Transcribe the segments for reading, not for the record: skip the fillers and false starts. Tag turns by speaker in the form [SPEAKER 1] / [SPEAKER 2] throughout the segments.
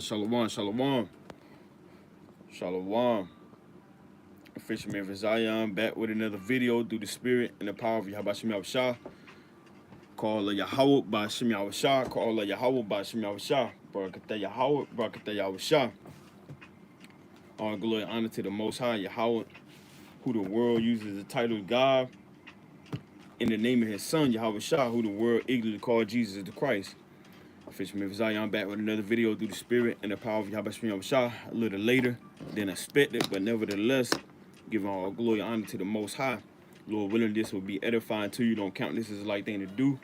[SPEAKER 1] Shalom, shalom, shalom. Fisherman for Zion back with another video through the spirit and the power of Yahabashim Shah. Call Yahweh by Shem Shah. Call Yahweh by Shem Shah. Barakatah Yahweh, Barakatah Yahweh Shah. All glory and honor to the Most High Yahweh, who the world uses the title God, in the name of his son Yahweh Shah, who the world eagerly called Jesus the Christ. Fisherman for Zion back with another video through the spirit and the power of Yahabashim Shah a little later than expected, but nevertheless, giving all glory and honor to the Most High. Lord willing, this will be edifying to you. Don't count this as a light thing to do.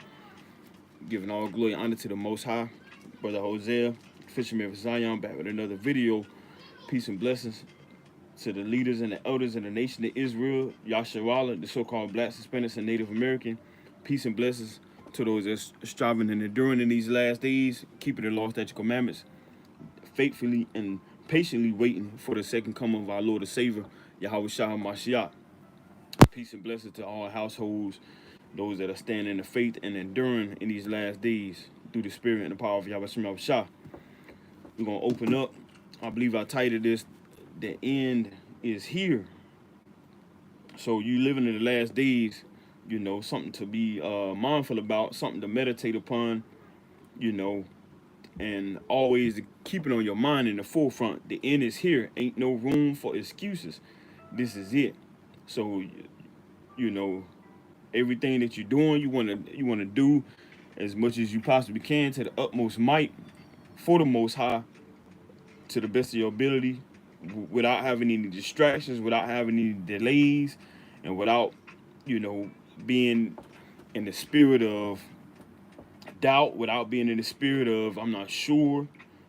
[SPEAKER 1] Giving all glory and honor to the Most High. Brother Hosea, Fisherman for Zion, back with another video. Peace and blessings to the leaders and the elders in the nation of Israel, Yasharala, the so-called blacks, Hispanics, and Native American. Peace and blessings to those that's striving and enduring in these last days, keeping the law, statutes, commandments, faithfully and patiently waiting for the second coming of our Lord and Savior, Yahweh Shah Mashiach. Peace and blessings to all households, those that are standing in the faith and enduring in these last days through the spirit and the power of Yahweh Shah. We're going to open up. I believe I titled this, The End is Here. So you living in the last days, you know, something to be mindful about, something to meditate upon, you know, and always keep it on your mind in the forefront. The end is here. Ain't no room for excuses. This is it. So, you know, everything that you're doing, you wanna do as much as you possibly can to the utmost might for the Most High, to the best of your ability, without having any distractions, without having any delays, and without, you know, being in the spirit of doubt, without being in the spirit of I'm not sure,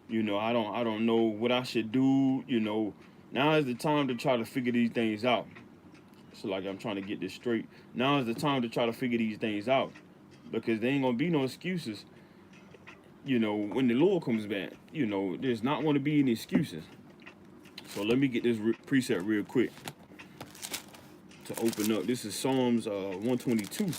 [SPEAKER 1] you know, I don't know what I should do. You know, now is the time to try to figure these things out. So like I'm trying to get this straight. Now is the time to try to figure these things out, because there ain't gonna be no excuses. You know, when the Lord comes back, you know, there's not going to be any excuses. So let me get this preset real quick to open up. This is Psalms 122.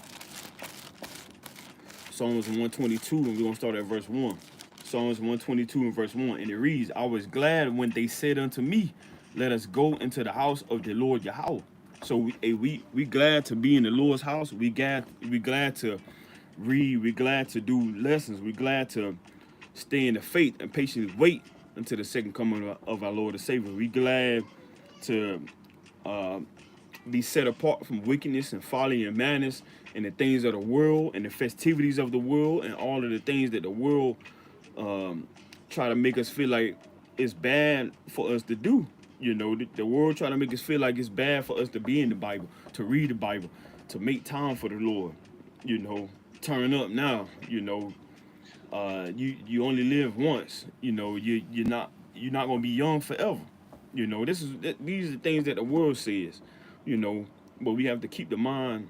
[SPEAKER 1] Psalms 122, and we're going to start at verse 1. Psalms 122 and verse 1, and it reads, I was glad when they said unto me, let us go into the house of the Lord Yahweh. So we glad to be in the Lord's house. We glad to read. We glad to do lessons. We glad to stay in the faith and patiently wait until the second coming of our Lord and Savior. We glad to be set apart from wickedness and folly and madness and the things of the world and the festivities of the world and all of the things that the world try to make us feel like it's bad for us to do. You know, the world try to make us feel like it's bad for us to be in the Bible, to read the Bible, to make time for the Lord. You know, turn up now. You know, you only live once. You know, you're not gonna be young forever. You know, these are the things that the world says. You know, but we have to keep the mind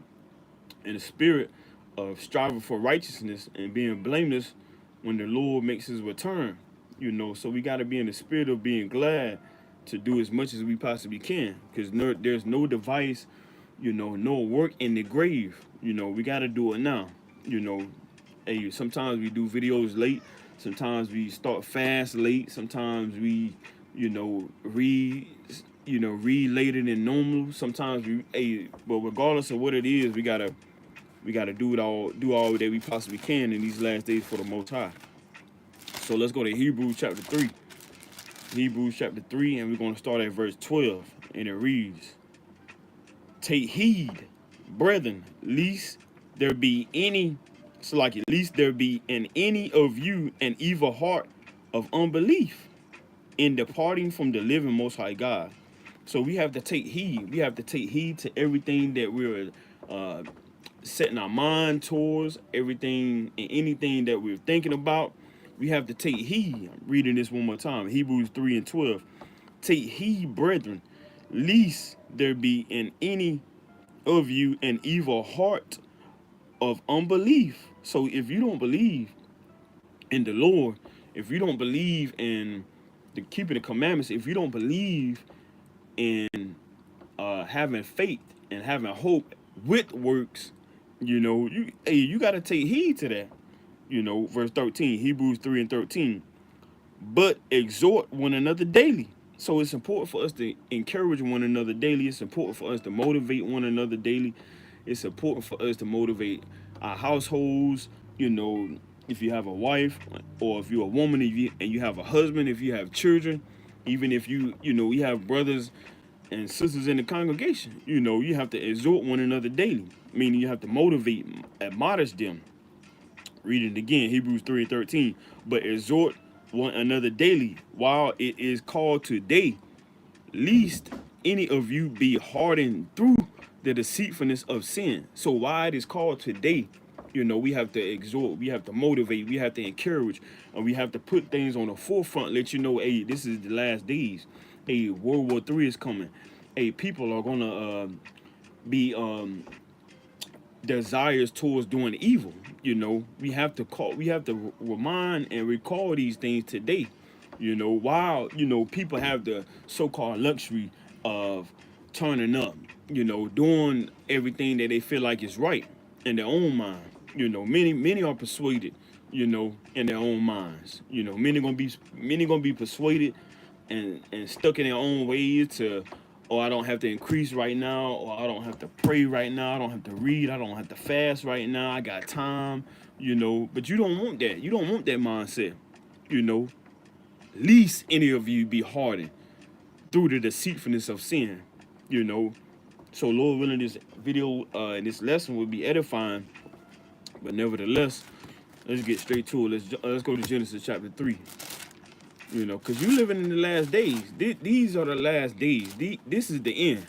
[SPEAKER 1] and the spirit of striving for righteousness and being blameless when the Lord makes his return. You know, so we got to be in the spirit of being glad to do as much as we possibly can, because there's no device, you know, no work in the grave. You know, we got to do it now. You know, hey, sometimes we do videos late. Sometimes we start fast late. Sometimes we, you know, read later than normal. Sometimes but regardless of what it is, we gotta do all that we possibly can in these last days for the Most High. So let's go to Hebrews chapter 3. Hebrews chapter 3, and we're going to start at verse 12, and it reads, take heed, brethren, lest there be in any of you an evil heart of unbelief in departing from the living Most High God. So we have to take heed. We have to take heed to everything that we're setting our mind towards, everything and anything that we're thinking about. We have to take heed. I'm reading this one more time. Hebrews 3 and 12. Take heed, brethren, lest there be in any of you an evil heart of unbelief. So if you don't believe in the Lord, if you don't believe in the keeping the commandments, if you don't believe in having faith and having hope with works, you know, you got to take heed to that. You know, verse 13, Hebrews 3 and 13. but exhort one another daily. So it's important for us to encourage one another daily. It's important for us to motivate one another daily. It's important for us to motivate our households. You know, if you have a wife, or if you're a woman, and you have a husband, if you have children, even if you have brothers and sisters in the congregation, you have to exhort one another daily. Meaning you have to motivate, admonish them. Read it again, Hebrews 3:13. But exhort one another daily while it is called today, lest any of you be hardened through the deceitfulness of sin. So why it is called today, we have to exhort, we have to motivate, we have to encourage, and we have to put things on the forefront, let you know, hey, this is the last days. Hey, World War III is coming. Hey, people are gonna be desires towards doing evil. We have to remind and recall these things today. While people have the so-called luxury of turning up, doing everything that they feel like is right in their own mind. Many are persuaded, in their own minds. Many gonna be persuaded and stuck in their own ways to, or I don't have to increase right now, or I don't have to pray right now, I don't have to read, I don't have to fast right now, I got time, but you don't want that. You don't want that mindset, you know. Least any of you be hardened through the deceitfulness of sin, you know. So Lord willing, this video and this lesson will be edifying, but nevertheless, let's get straight to it. Let's go to Genesis chapter 3. Because you living in the last days. These are the last days. This is the end.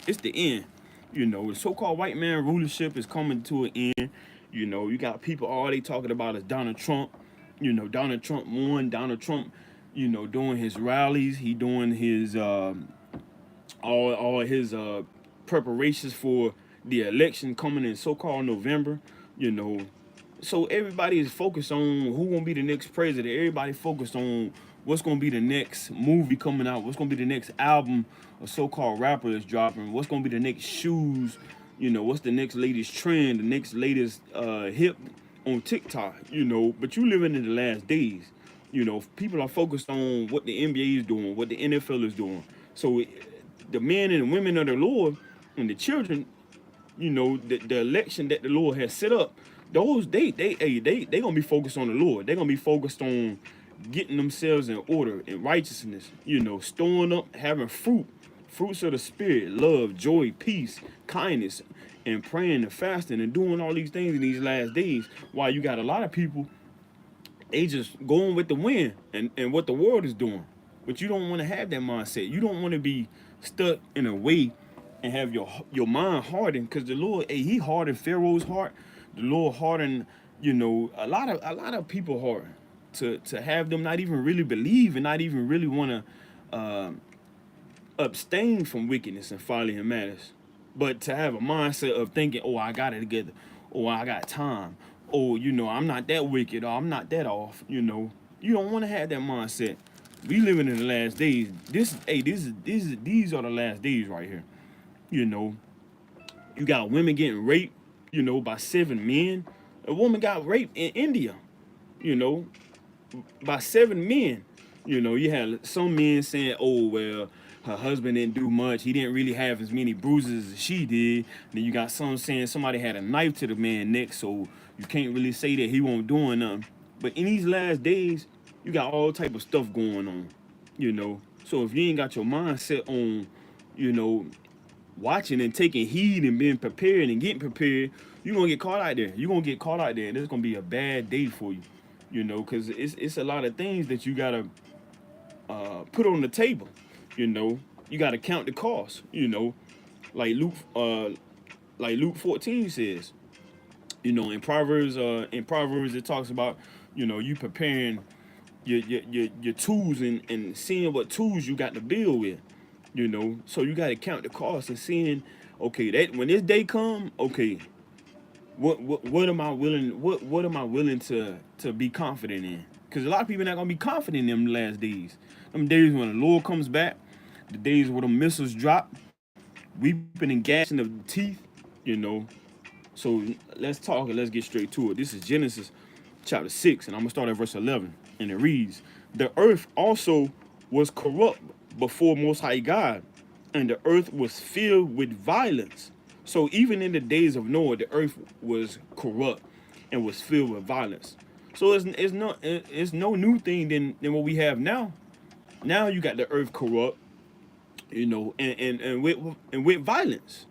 [SPEAKER 1] It's the end. The so-called white man rulership is coming to an end. You got people, all they talking about is Donald Trump. Donald Trump won. Donald Trump, doing his rallies. He doing his all his preparations for the election coming in so-called November. So everybody is focused on who gonna be the next president. Everybody focused on what's gonna be the next movie coming out. What's gonna be the next album a so-called rapper is dropping. What's gonna be the next shoes? What's the next latest trend? The next latest hip on TikTok. But you living in the last days. People are focused on what the NBA is doing, what the NFL is doing. So the men and women of the Lord and the children, the election that the Lord has set up, those they gonna be focused on the Lord. They're gonna be focused on getting themselves in order, in righteousness, storing up, having fruits of the spirit, love, joy, peace, kindness, and praying and fasting and doing all these things in these last days. While you got a lot of people, they just going with the wind and what the world is doing. But you don't want to have that mindset. You don't want to be stuck in a way and have your mind hardened, because the Lord, hey, He hardened Pharaoh's heart. The Lord hardened, a lot of people heart to have them not even really believe and not even really want to abstain from wickedness and folly and malice, but to have a mindset of thinking, oh, I got it together, oh, I got time, oh, I'm not that wicked, or I'm not that off. You don't want to have that mindset. We living in the last days. These are the last days right here. You got women getting raped, by 7 men. A woman got raped in India, you know, by 7 men. You had some men saying, oh, well, her husband didn't do much. He didn't really have as many bruises as she did. Then you got some saying somebody had a knife to the man's neck, so you can't really say that he won't doing nothing. But in these last days, you got all type of stuff going on, So if you ain't got your mindset on, watching and taking heed and being prepared and getting prepared, you're going to get caught out there. You're going to get caught out there, and it's going to be a bad day for you, because it's a lot of things that you got to put on the table. You got to count the cost, like Luke 14 says, in Proverbs it talks about, you preparing your tools and seeing what tools you got to build with, so you got to count the cost and seeing, okay, that when this day come, okay, what am I willing to be confident in? Because a lot of people not gonna be confident in them last days. Them days when the Lord comes back, the days where the missiles drop, weeping and gnashing of teeth, So let's talk and let's get straight to it. This is Genesis chapter 6, and I'm gonna start at verse 11, and it reads: The earth also was corrupt before Most High God, and the earth was filled with violence. So even in the days of Noah, the earth was corrupt and was filled with violence. So it's no new thing than what we have now. Now you got the earth corrupt, and with violence.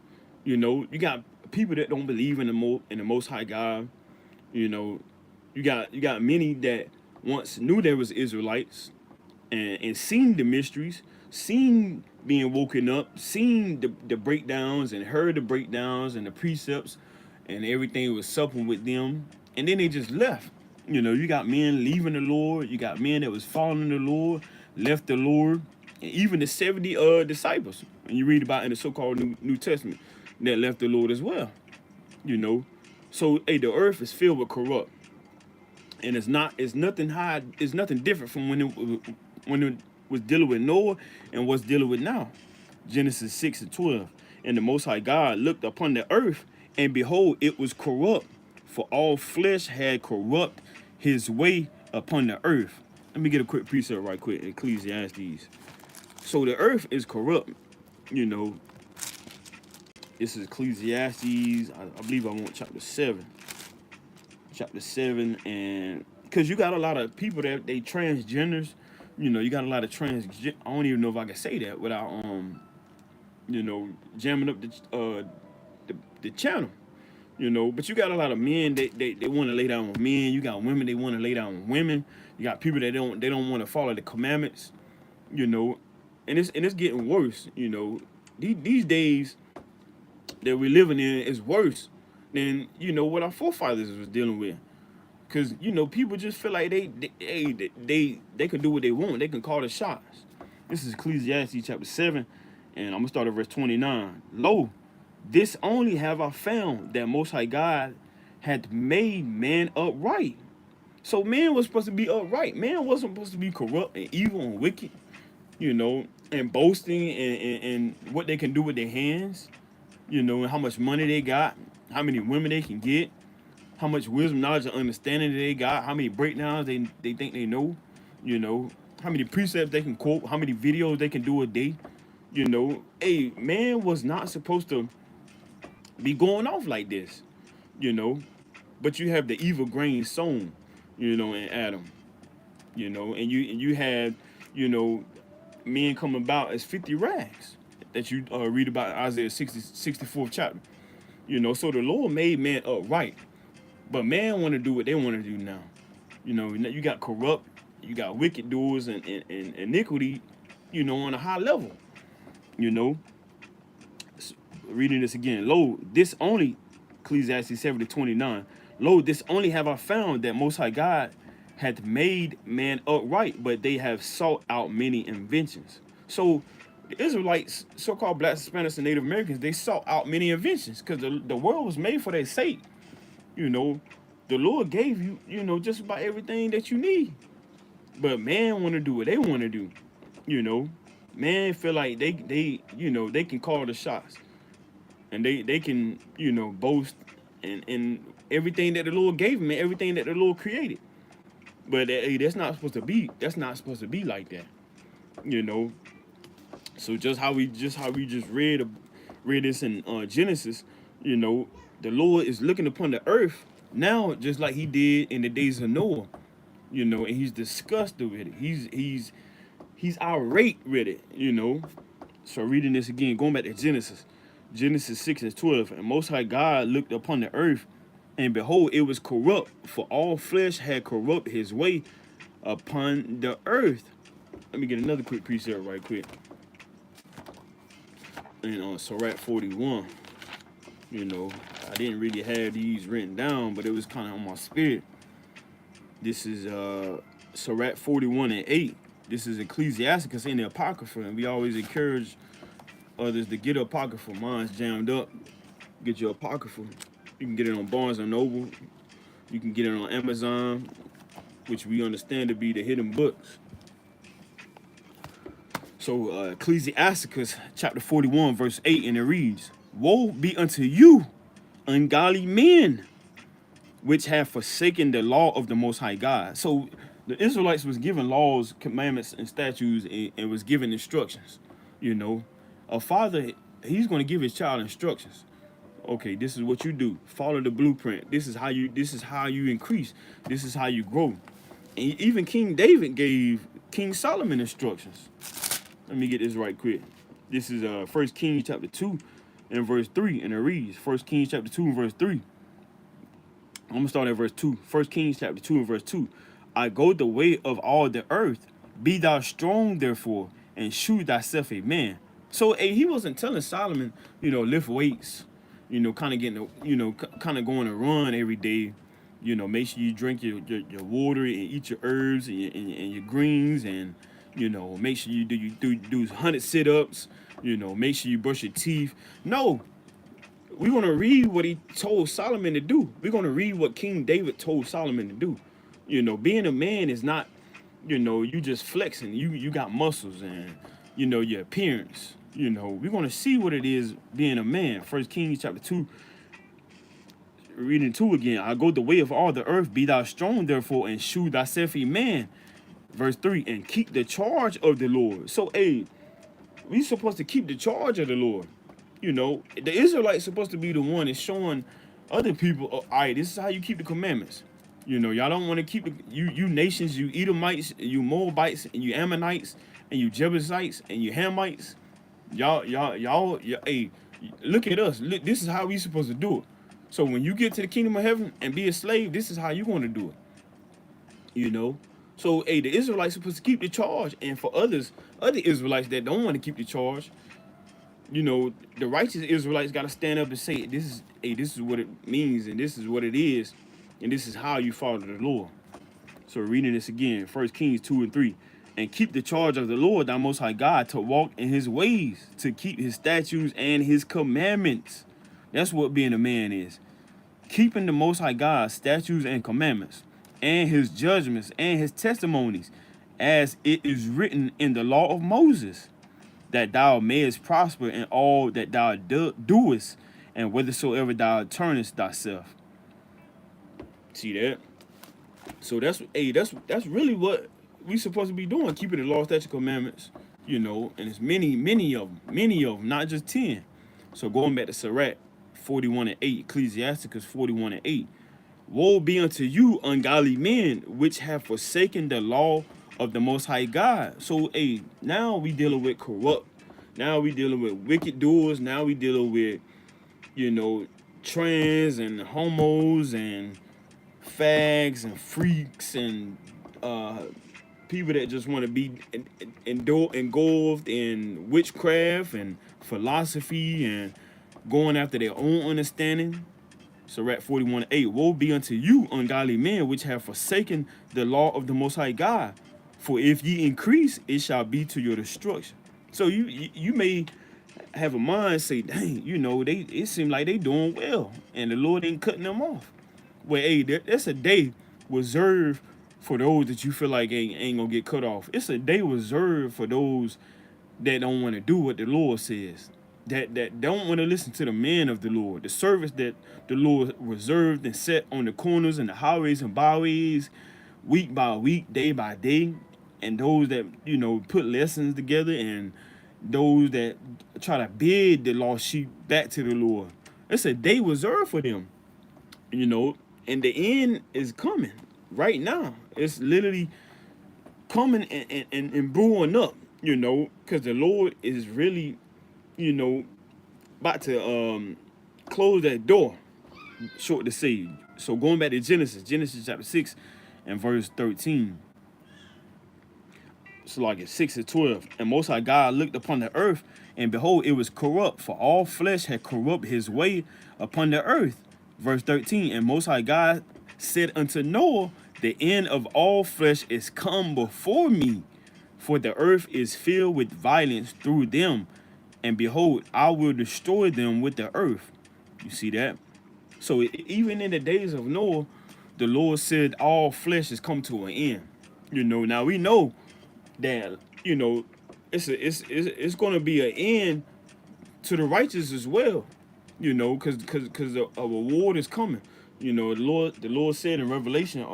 [SPEAKER 1] You got people that don't believe in the Most High God. You know, you got many that once knew there was Israelites and seen the mysteries, seen being woken up, seen the breakdowns and heard the breakdowns and the precepts, and everything was supple with them, and then they just left. You got men leaving the Lord, you got men that was following the Lord, left the Lord, and even the 70 disciples, and you read about in the so-called New Testament, that left the Lord as well. You know, so hey, the earth is filled with corrupt, and it's nothing different from when it was dealing with Noah and what's dealing with now. Genesis 6:12. And the Most High God looked upon the earth, and behold, it was corrupt, for all flesh had corrupt his way upon the earth. Let me get a quick precept right quick, Ecclesiastes. So the earth is corrupt, you know. This is Ecclesiastes, I believe I want chapter 7. Chapter 7, and because you got a lot of people that they transgenders, you got a lot of I don't even know if I can say that without jamming up the channel. But you got a lot of men they want to lay down with men. You got women they want to lay down with women. You got people that don't want to follow the commandments. And it's getting worse. These days that we're living in is worse than what our forefathers was dealing with. Cause people just feel like they can do what they want. They can call the shots. This is Ecclesiastes chapter 7, and I'm gonna start at verse 29. Lo, this only have I found, that Most High God had made man upright. So man was supposed to be upright. Man wasn't supposed to be corrupt and evil and wicked, and boasting and what they can do with their hands, and how much money they got, how many women they can get, how much wisdom, knowledge, and understanding they got, how many breakdowns they think they know, how many precepts they can quote, how many videos they can do a day. Hey, man was not supposed to be going off like this, but you have the evil grain sown, in Adam, and you had, men come about as 50 rags that you read about in Isaiah 64th chapter. So the Lord made man upright, but man want to do what they want to do now. You got corrupt, you got wicked doers and iniquity, on a high level. Reading this again. Lo, this only, Ecclesiastes 7:29. Lo, this only have I found, that Most High God hath made man upright, but they have sought out many inventions. So the Israelites, so-called blacks, Hispanics, and Native Americans, they sought out many inventions because the world was made for their sake. The Lord gave you, just about everything that you need. But man want to do what they want to do. Man feel like they can call the shots. And they can, boast in everything that the Lord gave them and everything that the Lord created. But hey, that's not supposed to be like that. So just how we read this in Genesis, the Lord is looking upon the earth now just like he did in the days of Noah, and he's disgusted with it. He's irate with it, So reading this again, going back to Genesis 6:12, and Most High God looked upon the earth, and behold, it was corrupt, for all flesh had corrupt his way upon the earth. Let me get another quick precept right quick. And on Sirach 41, I didn't really have these written down, but it was kind of on my spirit. This is Sirach 41:8. This is Ecclesiasticus in the Apocrypha, and we always encourage others to get Apocrypha. Mine's jammed up. Get your Apocrypha. You can get it on Barnes & Noble. You can get it on Amazon, which we understand to be the hidden books. So Ecclesiasticus chapter 41 verse 8, and it reads, Woe be unto you, ungodly men, which have forsaken the law of the Most High God. So The Israelites was given laws, commandments, and statutes, and was given instructions. You know, a father, he's going to give his child instructions. Okay, this is what you do. Follow the blueprint. This is how you. This is how you increase. This is how you grow. And even King David gave King Solomon instructions. Let me get this right quick. This is 1 Kings chapter 2 and verse 3, and it reads, 1 Kings chapter 2 and verse 3. I'm going to start at verse 2. 1 Kings chapter 2 and verse 2. I go the way of all the earth. Be thou strong, therefore, and shew thyself a man. So he wasn't telling Solomon, lift weights, kind of getting, kind of going to run every day. Make sure you drink your water and eat your herbs and your greens, and make sure you do 100 sit-ups. Make sure you brush your teeth. No, we're gonna read what he told Solomon to do. We're gonna read what King David told Solomon to do. Being a man is not, you just flexing. You got muscles and your appearance. We're gonna see what it is being a man. 1 Kings chapter 2. Reading 2 again. I go the way of all the earth, be thou strong therefore, and shew thyself a man. Verse 3, and keep the charge of the Lord. So, we supposed to keep the charge of the Lord. The Israelites supposed to be the one that's showing other people, all right, this is how you keep the commandments. Y'all don't want to keep you nations, you Edomites, you Moabites, and you Ammonites, and you Jebusites, and you Hamites. Y'all, hey, look at us. Look, this is how we supposed to do it. So when you get to the kingdom of heaven and be a slave, this is how you're going to do it. So, the Israelites supposed to keep the charge. And for other Israelites that don't want to keep the charge, the righteous Israelites got to stand up and say, this is what it means, and this is what it is, and this is how you follow the Lord. So reading this again, 1 Kings 2 and 3. And keep the charge of the Lord, thy most high God, to walk in his ways, to keep his statutes and his commandments. That's what being a man is. Keeping the Most High God's statutes and commandments, and his judgments and his testimonies, as it is written in the law of Moses, that thou mayest prosper in all that thou doest, and whithersoever thou turnest thyself. See that? So that's really what we supposed to be doing, keeping the law, statutes, commandments, and it's many of them, not just 10. So going back to Sirach 41 and 8, Ecclesiasticus 41 and 8. Woe be unto you, ungodly men, which have forsaken the law of the Most High God. So, now we dealing with corrupt. Now we dealing with wicked doers. Now we dealing with, trans and homos and fags and freaks and people that just want to be engulfed in witchcraft and philosophy and going after their own understanding. Sirach 41:8. Woe be unto you, ungodly men, which have forsaken the law of the Most High God. For if ye increase, it shall be to your destruction. So you may have a mind say, dang, it seems like they doing well, and the Lord ain't cutting them off. Well, that's a day reserved for those that you feel like ain't gonna get cut off. It's a day reserved for those that don't want to do what the Lord says. That don't want to listen to the man of the Lord, the service that the Lord reserved and set on the corners and the highways and byways, week by week, day by day, and those that put lessons together, and those that try to bid the lost sheep back to the Lord. It's a day reserved for them, and the end is coming right now. It's literally coming and brewing up, because the Lord is really about to close that door, short to say. So going back to Genesis chapter 6 and verse 13. So like it's 6 and 12. And Most High God looked upon the earth, and behold, it was corrupt, for all flesh had corrupt his way upon the earth. Verse 13. And Most High God said unto Noah, the end of all flesh is come before me, for the earth is filled with violence through them. And behold, I will destroy them with the earth. You see that? So even in the days of Noah, the Lord said all flesh has come to an end. Now we know that it's going to be an end to the righteous as well. Because a reward is coming. The Lord said in Revelation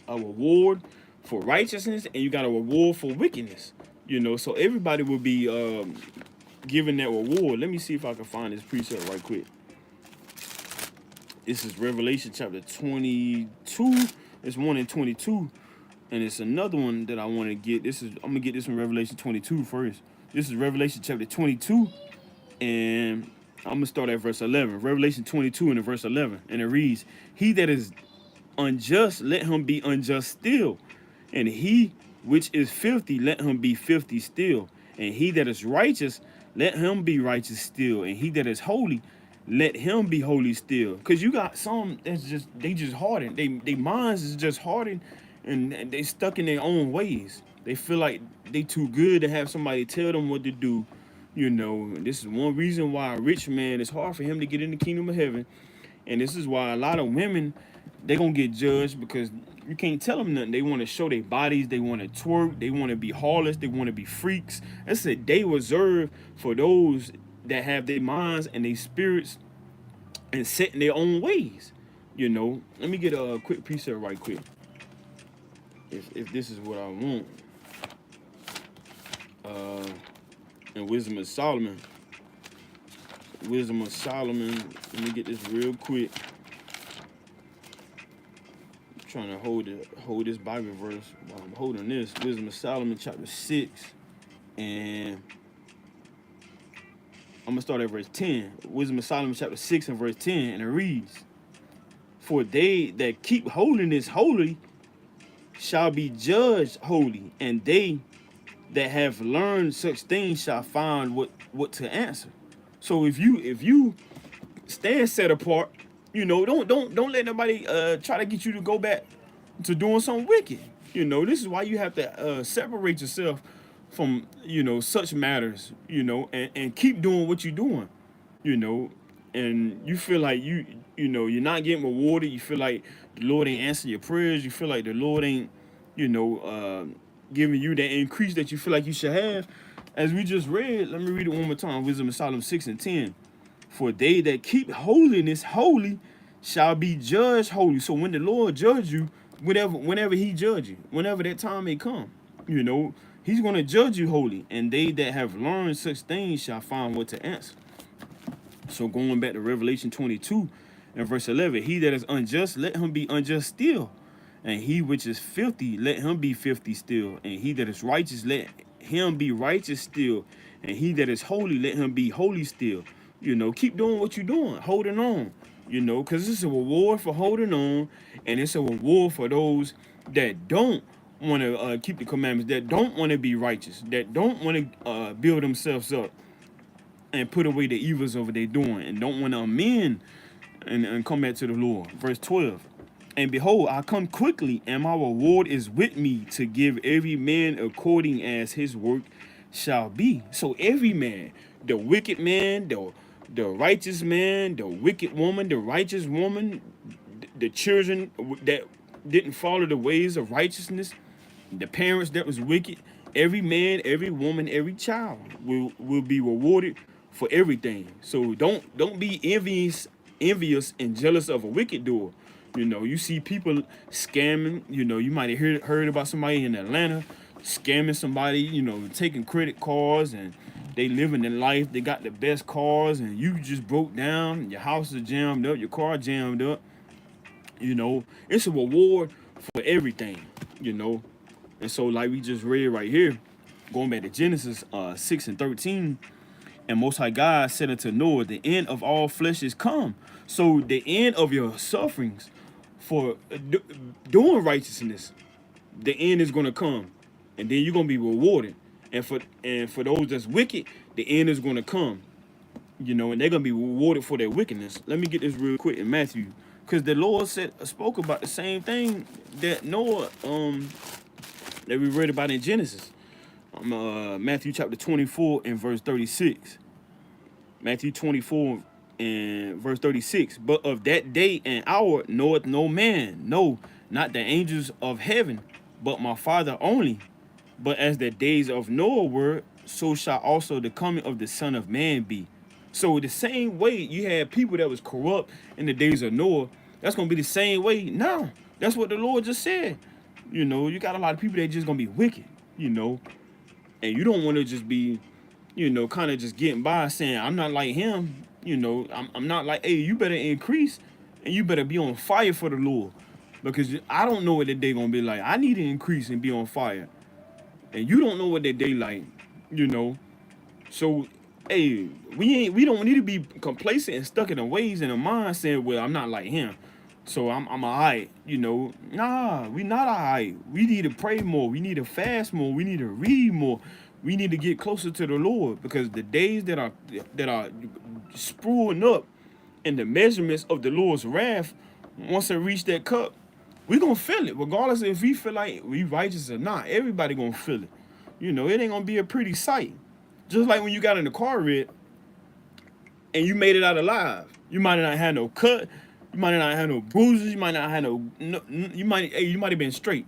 [SPEAKER 1] a reward for righteousness, and you got a reward for wickedness. You know, so everybody will be given that reward. Let me see if I can find this precept right quick. This is Revelation chapter 22. It's 1 and 22. And it's another one that I want to get. I'm gonna get this from Revelation 22 first. This is Revelation chapter 22, and I'm gonna start at verse 11. Revelation 22 and verse 11, and it reads, "He that is unjust, let him be unjust still, and he which is filthy, let him be filthy still, and he that is righteous, let him be righteous still, and he that is holy, let him be holy still." Because you got some that's they just hardened. They minds is just hardened, and they stuck in their own ways. They feel like they too good to have somebody tell them what to do. You know, this is one reason why a rich man, it's hard for him to get in the kingdom of heaven. And this is why a lot of women, they gonna get judged, because you can't tell them nothing. They want to show their bodies, they want to twerk, they want to be harlots, they want to be freaks. That's a day reserved for those that have their minds and their spirits and set in their own ways. You know, let me get a quick precept right quick. If this is what I want. In Wisdom of Solomon. Wisdom of Solomon. Let me get this real quick. I'm trying to hold this Bible verse while I'm holding this. Wisdom of Solomon chapter 6. And I'm gonna start at verse 10. Wisdom of Solomon chapter 6 and verse 10, and it reads, "For they that keep holiness holy shall be judged holy, and they that have learned such things shall find what to answer." So if you stand set apart, you know, don't let nobody try to get you to go back to doing something wicked. You know, this is why you have to separate yourself from, you know, such matters, you know, and keep doing what you're doing, you know. And you feel like you know, you're not getting rewarded. You feel like the Lord ain't answering your prayers. You feel like the Lord ain't, you know, giving you that increase that you feel like you should have. As we just read, let me read it one more time. Wisdom of Solomon 6 and 10. "For they that keep holiness holy shall be judged holy." So when the Lord judge you, whenever he judge you, whenever that time may come, you know, he's going to judge you holy. "And they that have learned such things shall find what to answer." So going back to Revelation 22 and verse 11, "He that is unjust, let him be unjust still. And he which is filthy, let him be filthy still. And he that is righteous, let him be righteous still. And he that is holy, let him be holy still." You know, keep doing what you're doing, holding on, you know, because it's a reward for holding on, and it's a reward for those that don't want to keep the commandments, that don't want to be righteous, that don't want to build themselves up and put away the evils of what they're doing, and don't want to amend and come back to the Lord. Verse 12. "And behold, I come quickly, and my reward is with me to give every man according as his work shall be." So every man, the wicked man, the righteous man, the wicked woman, the righteous woman, the children that didn't follow the ways of righteousness, the parents that was wicked, every man, every woman, every child will be rewarded for everything. So don't be envious and jealous of a wicked doer. You know, you see people scamming. You know, you might have heard about somebody in Atlanta scamming somebody, you know, taking credit cards, and they living their life. They got the best cars, and you just broke down. Your house is jammed up. Your car jammed up. You know, it's a reward for everything, you know. And so, like we just read right here, going back to Genesis 6 and 13, "And Most High God said unto Noah, the end of all flesh is come." So the end of your sufferings for doing righteousness, the end is going to come, and then you're going to be rewarded. And for those that's wicked, the end is going to come, you know, and they're going to be rewarded for their wickedness. Let me get this real quick in Matthew, because the Lord spoke about the same thing that Noah, that we read about in Genesis. Matthew chapter 24 and verse 36. Matthew 24 and verse 36. "But of that day and hour knoweth no man, no, not the angels of heaven, but my Father only. But as the days of Noah were, so shall also the coming of the Son of Man be." So the same way you had people that was corrupt in the days of Noah, that's going to be the same way now. That's what the Lord just said. You know, you got a lot of people that just gonna be wicked, you know, and you don't want to just be, you know, kind of just getting by saying, I'm not like him, you know, I'm not like, hey, you better increase and you better be on fire for the Lord. Because I don't know what that day gonna be like. I need to increase and be on fire. And you don't know what that day like, you know. So, hey, we don't need to be complacent and stuck in the ways and the mind saying, well, I'm not like him. So I'm alright, you know. Nah, we not alright. We need to pray more. We need to fast more. We need to read more. We need to get closer to the Lord because the days that are sprueing up in the measurements of the Lord's wrath, once it reach that cup, we gonna feel it, regardless if we feel like we righteous or not. Everybody gonna feel it. You know, it ain't gonna be a pretty sight. Just like when you got in the car wreck and you made it out alive. You might not have no cut, you might not have no bruises, you might not have you might have been straight.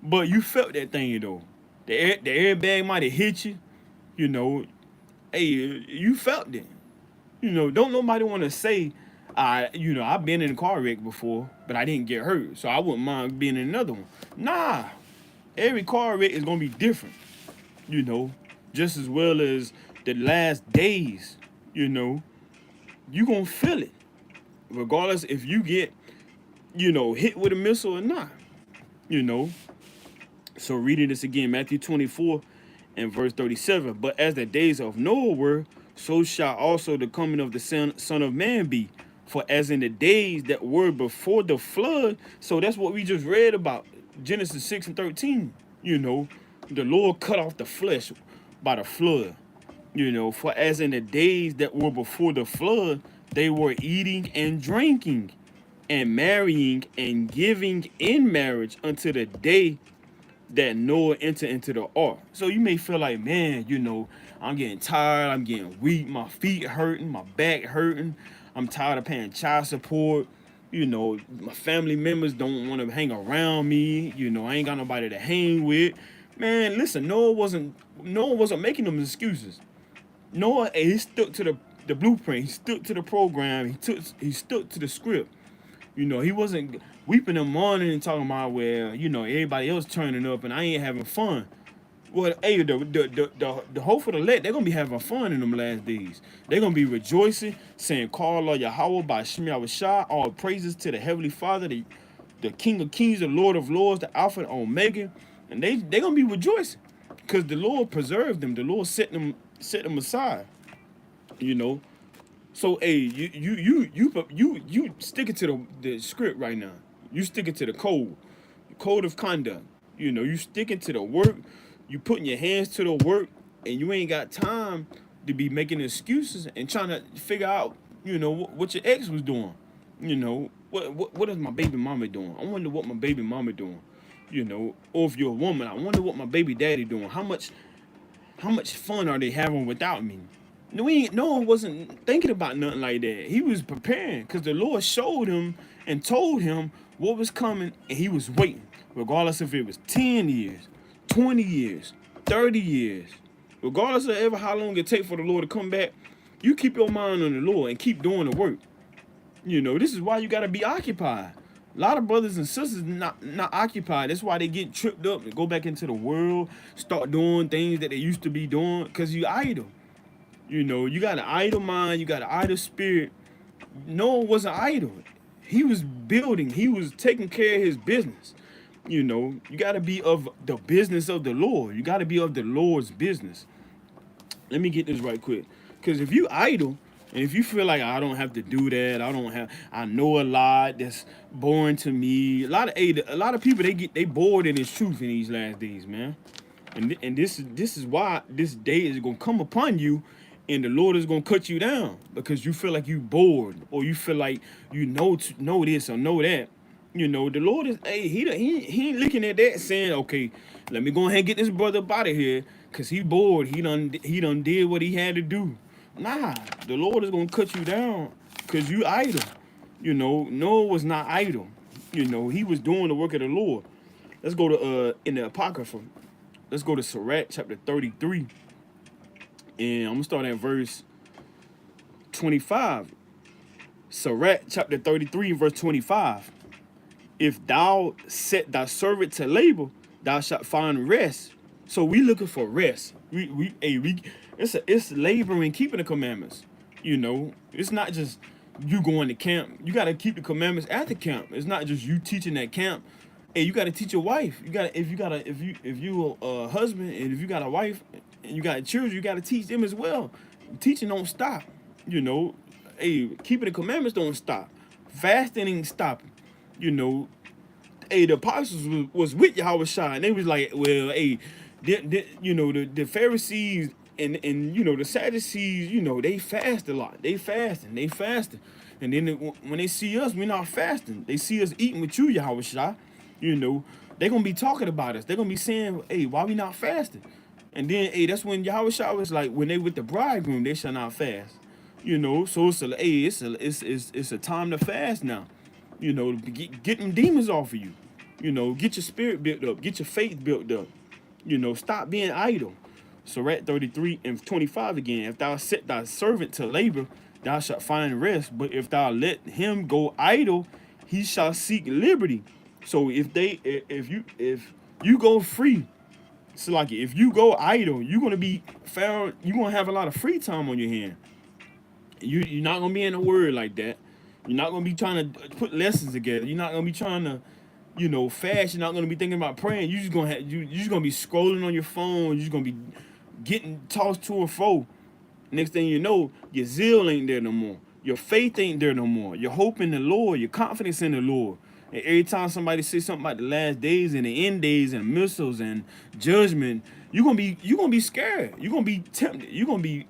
[SPEAKER 1] But you felt that thing though. The airbag might have hit you, you know. Hey, you felt it. You know, don't nobody want to say, you know, I've been in a car wreck before, but I didn't get hurt, so I wouldn't mind being in another one. Nah, every car wreck is gonna be different, you know, just as well as the last days, you know, you gonna feel it, regardless if you get, you know, hit with a missile or not, you know. So reading this again, Matthew 24 and verse 37. But as the days of Noah were, so shall also the coming of the Son of Man be. For as in the days that were before the flood, so that's what we just read about, Genesis 6 and 13. You know, the Lord cut off the flesh by the flood. You know, for as in the days that were before the flood, they were eating and drinking and marrying and giving in marriage until the day that Noah entered into the ark. So you may feel like, man, you know, I'm getting tired, I'm getting weak, my feet hurting, my back hurting, I'm tired of paying child support, you know, my family members don't want to hang around me, you know, I ain't got nobody to hang with. Man, listen, Noah wasn't making them excuses. Noah, he stuck to the blueprint, he stuck to the program, he stuck to the script. You know, he wasn't weeping and mourning and talking about where, you know, everybody else turning up and I ain't having fun. Well, hey, the hope for the elect, they're gonna be having fun in them last days. They're gonna be rejoicing, saying, Call Allah Yahweh by Shem Shah, all praises to the Heavenly Father, the King of Kings, the Lord of Lords, the Alpha and Omega. And they're gonna be rejoicing. Because the Lord preserved them, the Lord set them aside. You know. So hey, you sticking to the script right now. You sticking to the code of conduct. You know, you sticking to the work. You putting your hands to the work, and you ain't got time to be making excuses and trying to figure out, you know, what your ex was doing. You know, what is my baby mama doing? I wonder what my baby mama doing. You know, or if you're a woman, I wonder what my baby daddy doing. How much fun are they having without me? No one wasn't thinking about nothing like that. He was preparing because the Lord showed him and told him what was coming, and he was waiting, regardless if it was 10 years, 20 years, 30 years, regardless of ever how long it takes for the Lord to come back. You keep your mind on the Lord and keep doing the work. You know, this is why you got to be occupied. A lot of brothers and sisters not occupied. That's why they get tripped up and go back into the world, start doing things that they used to be doing because you idle. You know, you got an idle mind, you got an idle spirit. Noah wasn't idle. He was building, he was taking care of his business. You know, you got to be of the business of the Lord. You got to be of the Lord's business. Let me get this right quick. Because if you idle, and if you feel like I don't have to do that, I know a lot that's boring to me. A lot of people they bored in this truth in these last days, man. And this is why this day is gonna come upon you, and the Lord is gonna cut you down because you feel like you bored or you feel like you know this or know that. You know, the Lord is he ain't looking at that saying, okay, let me go ahead and get this brother up out of here because he bored. He done did what he had to do. Nah, the Lord is gonna cut you down because you idle. You know, Noah was not idle. You know, he was doing the work of the Lord. Let's go to in the Apocrypha. Let's go to Sirach chapter 33. And I'm gonna start at verse 25. Sirach chapter 33, verse 25. If thou set thy servant to labor, thou shalt find rest. So we looking for rest. It's laboring, keeping the commandments. You know, it's not just you going to camp. You got to keep the commandments at the camp. It's not just you teaching at camp. Hey, you got to teach your wife. You got if you a husband and if you got a wife and you got children, you got to teach them as well. Teaching don't stop. You know, hey, keeping the commandments don't stop. Fasting ain't stopping. You know, hey, the apostles was with Yahweh Shai, and they was like, well, hey, you know, the Pharisees and you know the Sadducees, you know, they fast a lot. They fasting. And then when they see us, we're not fasting. They see us eating with you, Yahweh Shai, you know, they gonna be talking about us. They're gonna be saying, hey, why we not fasting? And then, hey, that's when Yahweh Shai was like, when they with the bridegroom, they shall not fast. You know, so it's a time to fast now. You know, get them demons off of you. You know, get your spirit built up, get your faith built up. You know, stop being idle. So at 33 and 25 again, if thou set thy servant to labor, thou shalt find rest. But if thou let him go idle, he shall seek liberty. So if you go free, it's like if you go idle, you're gonna be found. You're gonna have a lot of free time on your hand. You're not gonna be in the word like that. You're not gonna be trying to put lessons together. You're not gonna be trying to, you know, fast. You're not gonna be thinking about praying. You just gonna be scrolling on your phone. You're just gonna be getting tossed to and fro. Next thing you know, your zeal ain't there no more. Your faith ain't there no more. Your hope in the Lord, your confidence in the Lord. And every time somebody says something about the last days and the end days and missiles and judgment, you're gonna be scared. You're gonna be tempted. You're gonna be,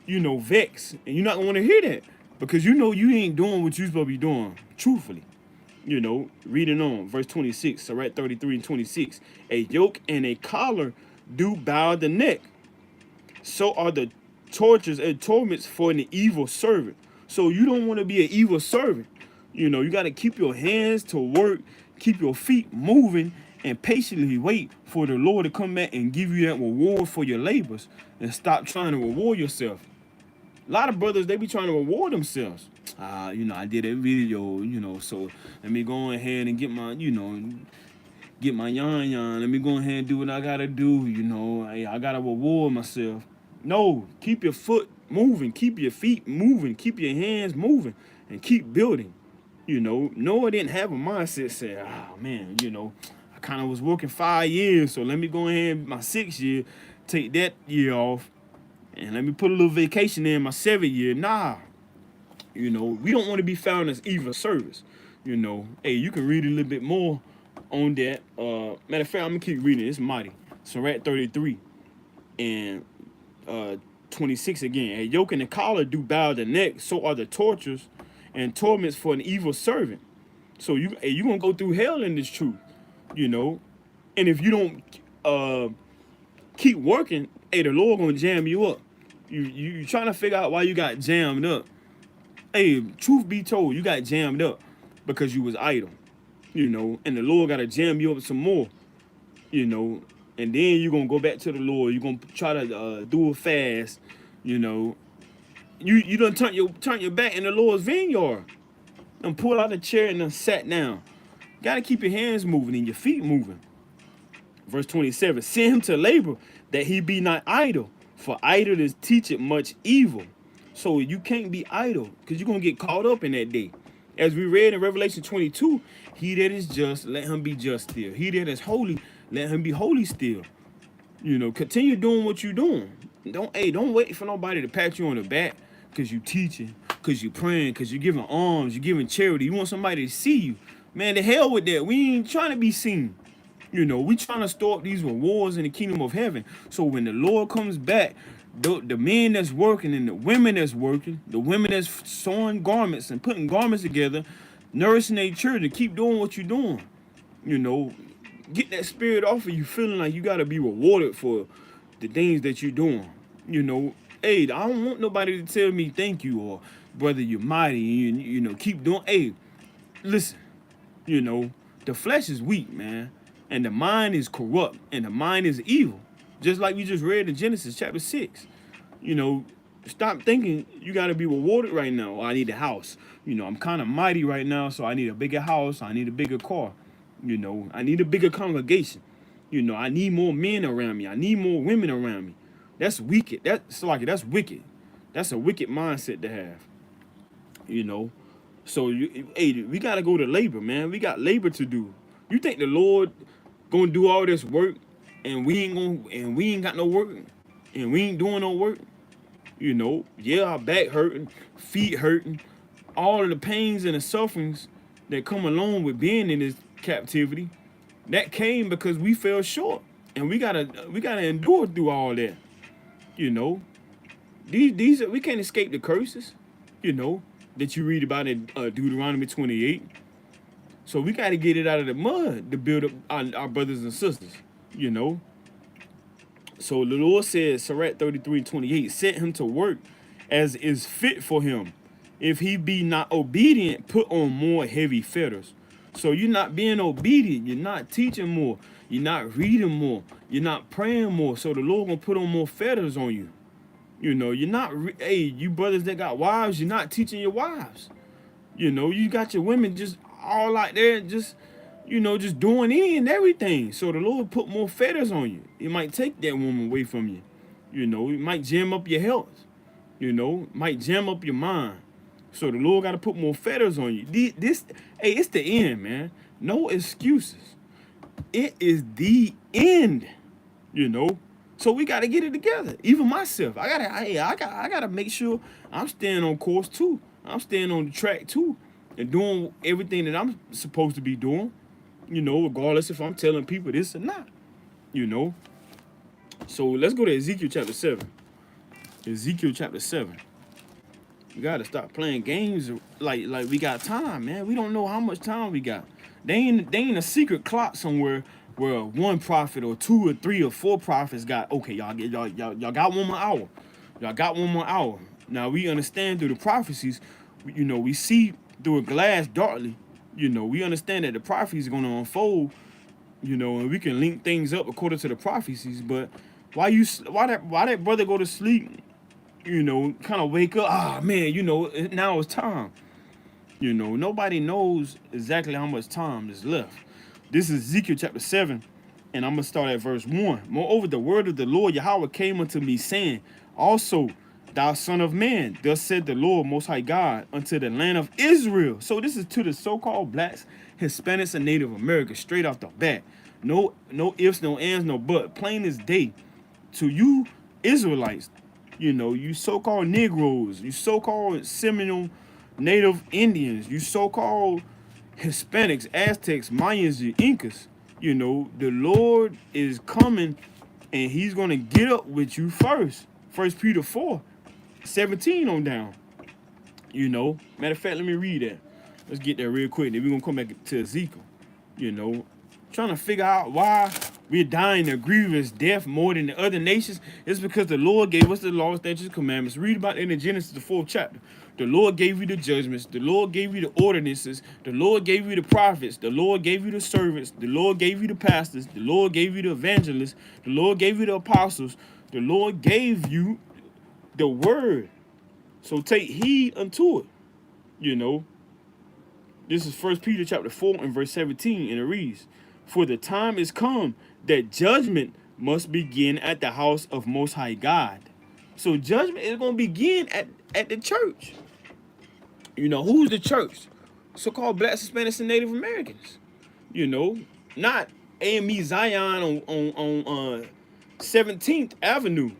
[SPEAKER 1] you know, vexed. And you're not gonna want to hear that. Because you know you ain't doing what you're supposed to be doing, truthfully. You know, reading on, verse 26, so right 33 and 26. A yoke and a collar do bow the neck. So are the tortures and torments for an evil servant. So you don't want to be an evil servant. You know, you got to keep your hands to work, keep your feet moving, and patiently wait for the Lord to come back and give you that reward for your labors, and stop trying to reward yourself. A lot of brothers, they be trying to reward themselves. You know, I did a video, you know, so let me go ahead and get my, you know, get my yan. Let me go ahead and do what I gotta do, you know. I gotta reward myself. No, keep your foot moving, keep your feet moving, keep your hands moving, and keep building. You know, Noah didn't have a mindset saying, oh man, you know, I kind of was working 5 years, so let me go ahead my 6th year, take that year off, and let me put a little vacation in my 7th year. Nah, you know, we don't want to be found as evil servants. You know, hey, you can read a little bit more on that. Matter of fact, I'm gonna keep reading. It's mighty. So we're at 33 and 26 again. A yoke and a collar do bow the neck. So are the tortures and torments for an evil servant. So you gonna go through hell in this truth. You know, and if you don't keep working, hey, the Lord gonna jam you up. You trying to figure out why you got jammed up. Hey, truth be told, you got jammed up because you was idle, you know, and the Lord got to jam you up some more, you know, and then you're going to go back to the Lord. You're going to try to do a fast, you know. You done turn your back in the Lord's vineyard. Done pull out a chair and done sat down. Got to keep your hands moving and your feet moving. Verse 27, send him to labor that he be not idle, for idleness teacheth much evil. So you can't be idle because you're going to get caught up in that day. As we read in Revelation 22, he that is just, let him be just still. He that is holy, let him be holy still. You know, continue doing what you're doing. Don't wait for nobody to pat you on the back because you teaching, because you praying, because you're giving alms, you're giving charity. You want somebody to see you. Man, the hell with that. We ain't trying to be seen. You know, we trying to store up these rewards in the kingdom of heaven. So when the Lord comes back, the men that's working and the women that's working, the women that's sewing garments and putting garments together, nourishing their children, keep doing what you're doing. You know, get that spirit off of you feeling like you got to be rewarded for the things that you're doing. You know, hey, I don't want nobody to tell me thank you or brother, you're mighty. You know, keep doing. Hey, listen, you know, the flesh is weak, man. And the mind is corrupt, and the mind is evil. Just like we just read in Genesis chapter 6. You know, Stop thinking you got to be rewarded right now. Oh, I need a house. I'm kind of mighty right now, so I need a bigger house. I need a bigger car. I need a bigger congregation. I need more men around me. I need more women around me. That's wicked. That's wicked. That's a wicked mindset to have. You know. So hey, we gotta go to labor, man. We got labor to do. You think the Lord gonna do all this work, and we ain't got no work, and we ain't doing no work? Yeah, our back hurting, feet hurting, all of the pains and the sufferings that come along with being in this captivity, that came because we fell short, and we gotta endure through all that. You know, these we can't escape the curses. You know that you read about in Deuteronomy 28. So we gotta get it out of the mud to build up our brothers and sisters. You know. So the Lord said, Sirach 33:28, set him to work as is fit for him. If he be not obedient, put on more heavy fetters. So you're not being obedient. You're not teaching more. You're not reading more. You're not praying more. So the Lord gonna put on more fetters on you. You're not. Hey, you brothers that got wives, you're not teaching your wives. You got your women just all out there, just doing any and everything. So the Lord put more fetters on you. It might take that woman away from you. It might jam up your health. Might jam up your mind. So the Lord got to put more fetters on you. Hey, it's the end, man. No excuses. It is the end. So we got to get it together. Even myself, I gotta make sure I'm staying on course too. I'm staying on the track too, and doing everything that I'm supposed to be doing. Regardless if I'm telling people this or not. So let's go to Ezekiel chapter 7. Ezekiel chapter 7. We gotta stop playing games like we got time, man. We don't know how much time we got. They ain't a secret clock somewhere where one prophet or two or three or four prophets got, okay, y'all got 1 more hour. Y'all got 1 more hour. Now we understand through the prophecies, we see through a glass darkly. We understand that the prophecies are gonna unfold, and we can link things up according to the prophecies. But why that brother go to sleep, kind of wake up, man, now it's time. Nobody knows exactly how much time is left. This is Ezekiel chapter 7, and I'm going to start at verse 1. Moreover, the word of the Lord Yahweh came unto me, saying, also, thou son of man, thus said the Lord Most High God, unto the land of Israel. So this is to the so-called blacks, Hispanics, and Native Americans, straight off the bat. No ifs, no ands, no but. Plain as day. To you Israelites, you so-called Negroes, you so-called Seminole Native Indians, you so-called Hispanics, Aztecs, Mayans, and Incas, the Lord is coming and he's going to get up with you first. 1 Peter 4:17 on down. Matter of fact, let me read that. Let's get there real quick. Then we're going to come back to Ezekiel. Trying to figure out why we're dying a grievous death more than the other nations. It's because the Lord gave us the laws, statutes, and commandments. Read about it in Genesis, the 4th chapter. The Lord gave you the judgments. The Lord gave you the ordinances. The Lord gave you the prophets. The Lord gave you the servants. The Lord gave you the pastors. The Lord gave you the evangelists. The Lord gave you the apostles. The Lord gave you the word. So take heed unto it. This is 1 Peter chapter 4 and verse 17, and it reads, for the time is come that judgment must begin at the house of Most High God. So judgment is going to begin at the church. Who's the church? So-called blacks, Hispanics, and Native Americans. Not AME Zion on 17th Avenue.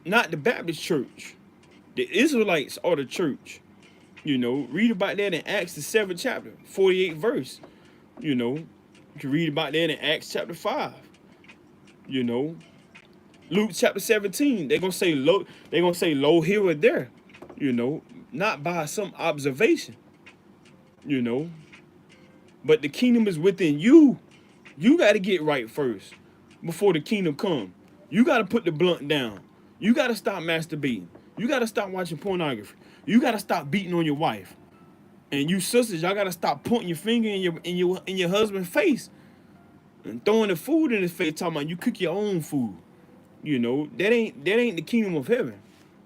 [SPEAKER 1] Not the Baptist church. The Israelites are the church. Read about that in Acts the 7th chapter, 48th verse. You can read about that in Acts chapter 5. Luke chapter 17, they're gonna say low here or there, not by some observation, But the kingdom is within you. You gotta get right first before the kingdom come. You gotta put the blunt down. You gotta stop masturbating. You gotta stop watching pornography. You gotta stop beating on your wife. And you sisters, y'all gotta stop pointing your finger in your husband's face and throwing the food in his face, talking about you cook your own food. You know, that ain't the kingdom of heaven.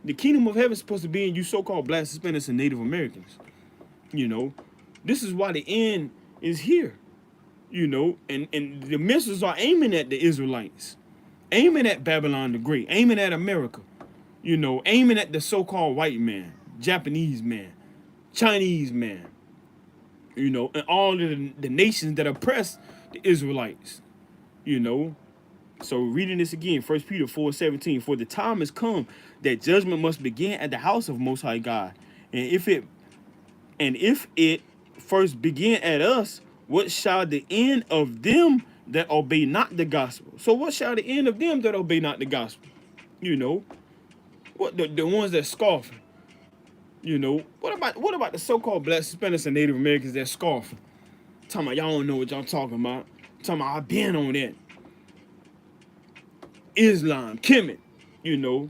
[SPEAKER 1] The kingdom of heaven is supposed to be in you so-called black, Hispanics, and Native Americans. You know, this is why the end is here. You know, and the missiles are aiming at the Israelites, aiming at Babylon the Great, aiming at America. You know, aiming at the so-called white man, Japanese man, Chinese man. You know, and all of the nations that oppress the Israelites. You know, so reading this again, 1 Peter 4:17, for the time has come that judgment must begin at the house of Most High God. And if it first begin at us, what shall the end of them that obey not the gospel? So what shall the end of them that obey not the gospel? You know, what the ones that scoff? You know, what about the so-called black, Hispanics, and Native Americans that scoff? Talking about y'all don't know what y'all talking about. Talking about I been on that. Islam, Kemet, you know.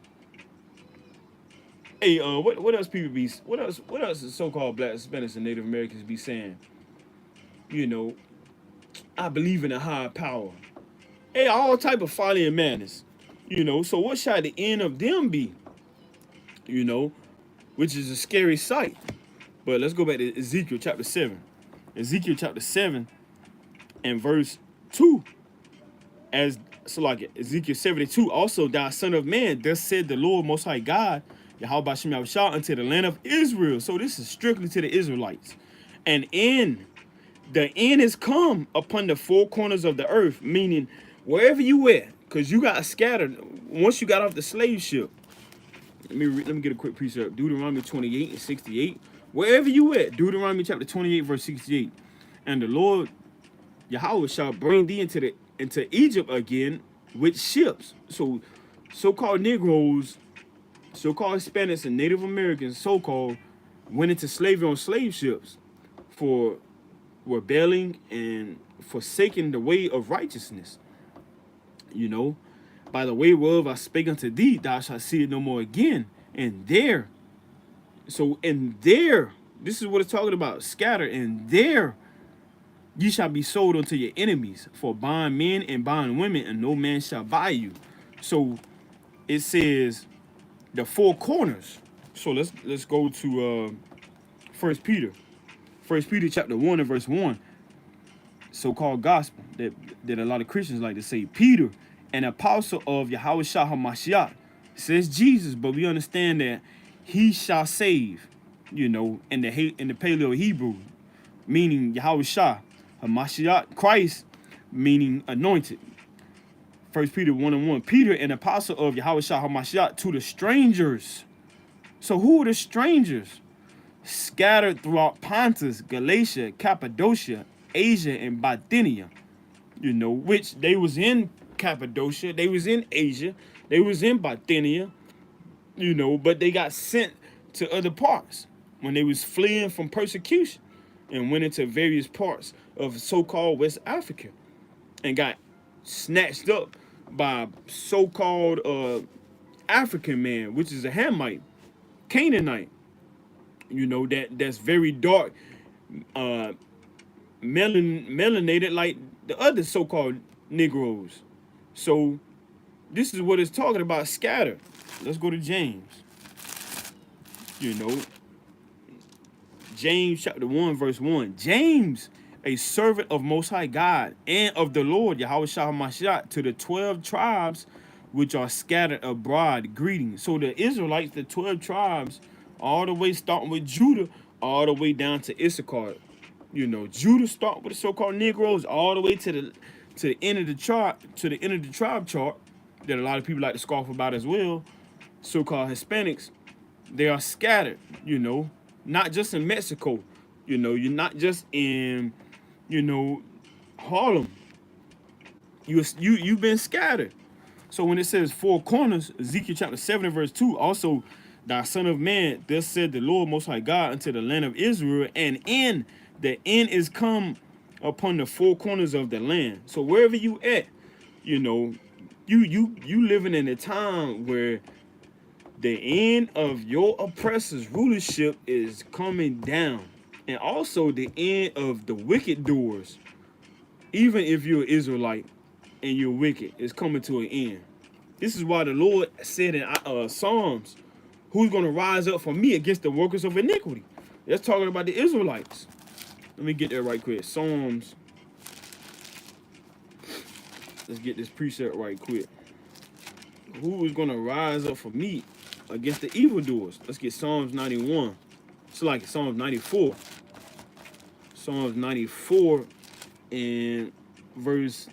[SPEAKER 1] Hey, what else people be? What else the so-called black, Hispanics, and Native Americans be saying? You know, I believe in a higher power. Hey, all type of folly and madness. You know, so what shall the end of them be? You know, which is a scary sight. But let's go back to Ezekiel chapter 7. Ezekiel chapter 7 and verse 2. Like Ezekiel 72, also thou son of man, thus said the Lord Most High God, Yahweh Shem Yahushua, unto the land of Israel. So this is strictly to the Israelites. And the end is come upon the four corners of the earth, meaning wherever you at, because you got scattered once you got off the slave ship. Let me get a quick precept. Deuteronomy 28 and 68. Wherever you at, Deuteronomy chapter 28, verse 68. And the Lord Yahweh shall bring thee into Egypt again with ships. So so-called Negroes, so-called Hispanics, and Native Americans, so-called, went into slavery on slave ships for rebelling and forsaking the way of righteousness. You know, by the way whereof I spake unto thee, thou shalt see it no more again. And there, this is what it's talking about, scattered, and there ye shall be sold unto your enemies for bond men and bond women, and no man shall buy you. So it says the four corners. So let's go to 1 Peter. 1 Peter chapter 1 and verse 1. So-called gospel that a lot of Christians like to say. Peter, an apostle of Yahweh Shah HaMashiach, says Jesus, but we understand that he shall save, you know, in the Paleo Hebrew, meaning Yahweh Shah HaMashiach, Christ, meaning anointed. 1 Peter 1 and 1. Peter, an apostle of Yahweh Shah HaMashiach, to the strangers. So who are the strangers? Scattered throughout Pontus, Galatia, Cappadocia, Asia, and Bithynia. You know, which they was in Cappadocia, they was in Asia, they was in Bithynia, you know, but they got sent to other parts when they was fleeing from persecution and went into various parts of so-called West Africa and got snatched up by so-called African man, which is a Hamite, Canaanite, you know, that's very dark, melanated like the other so-called Negroes. So this is what it's talking about, scattered. Let's go to James. You know, James chapter 1, verse 1. James, a servant of Most High God and of the Lord, Yahweh Shah HaMashiach, to the 12 tribes which are scattered abroad, greetings. So the Israelites, the 12 tribes, all the way starting with Judah, all the way down to Issachar. You know, Judah start with the so-called Negroes all the way to the end of the chart, to the end of the tribe chart that a lot of people like to scoff about as well. So-called Hispanics, they are scattered, you know, not just in Mexico. You know, you're not just in, you know, Harlem. You've been scattered. So when it says four corners, Ezekiel chapter 7 and verse 2, also, thy son of man, thus said the Lord Most High God unto the land of Israel, and the end is come upon the four corners of the land. So wherever you at, you know, you living in a time where the end of your oppressor's rulership is coming down. And also the end of the wicked doers, even if you're an Israelite and you're wicked, is coming to an end. This is why the Lord said in Psalms, who's going to rise up for me against the workers of iniquity? That's talking about the Israelites. Let me get that right quick. Psalms. Let's get this precept right quick. Who is going to rise up for me against the evildoers? Let's get Psalms 91. It's like Psalms 94. Psalms 94 and verse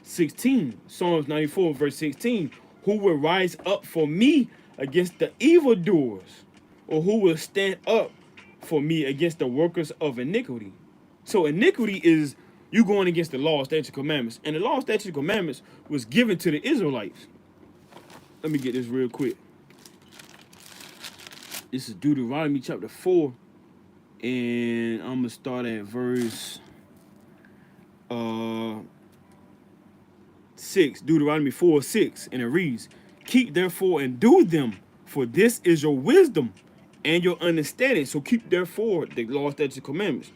[SPEAKER 1] 16. Psalms 94 verse 16. Who will rise up for me against the evildoers? Or who will stand up for me against the workers of iniquity? So iniquity is you going against the law, statutes, and commandments. And the law, statutes, and commandments was given to the Israelites. Let me get this real quick. This is Deuteronomy chapter 4. And I'm going to start at verse 6. Deuteronomy 4:6. And it reads, keep therefore and do them, for this is your wisdom and your understanding. So keep therefore the law, statutes, and commandments.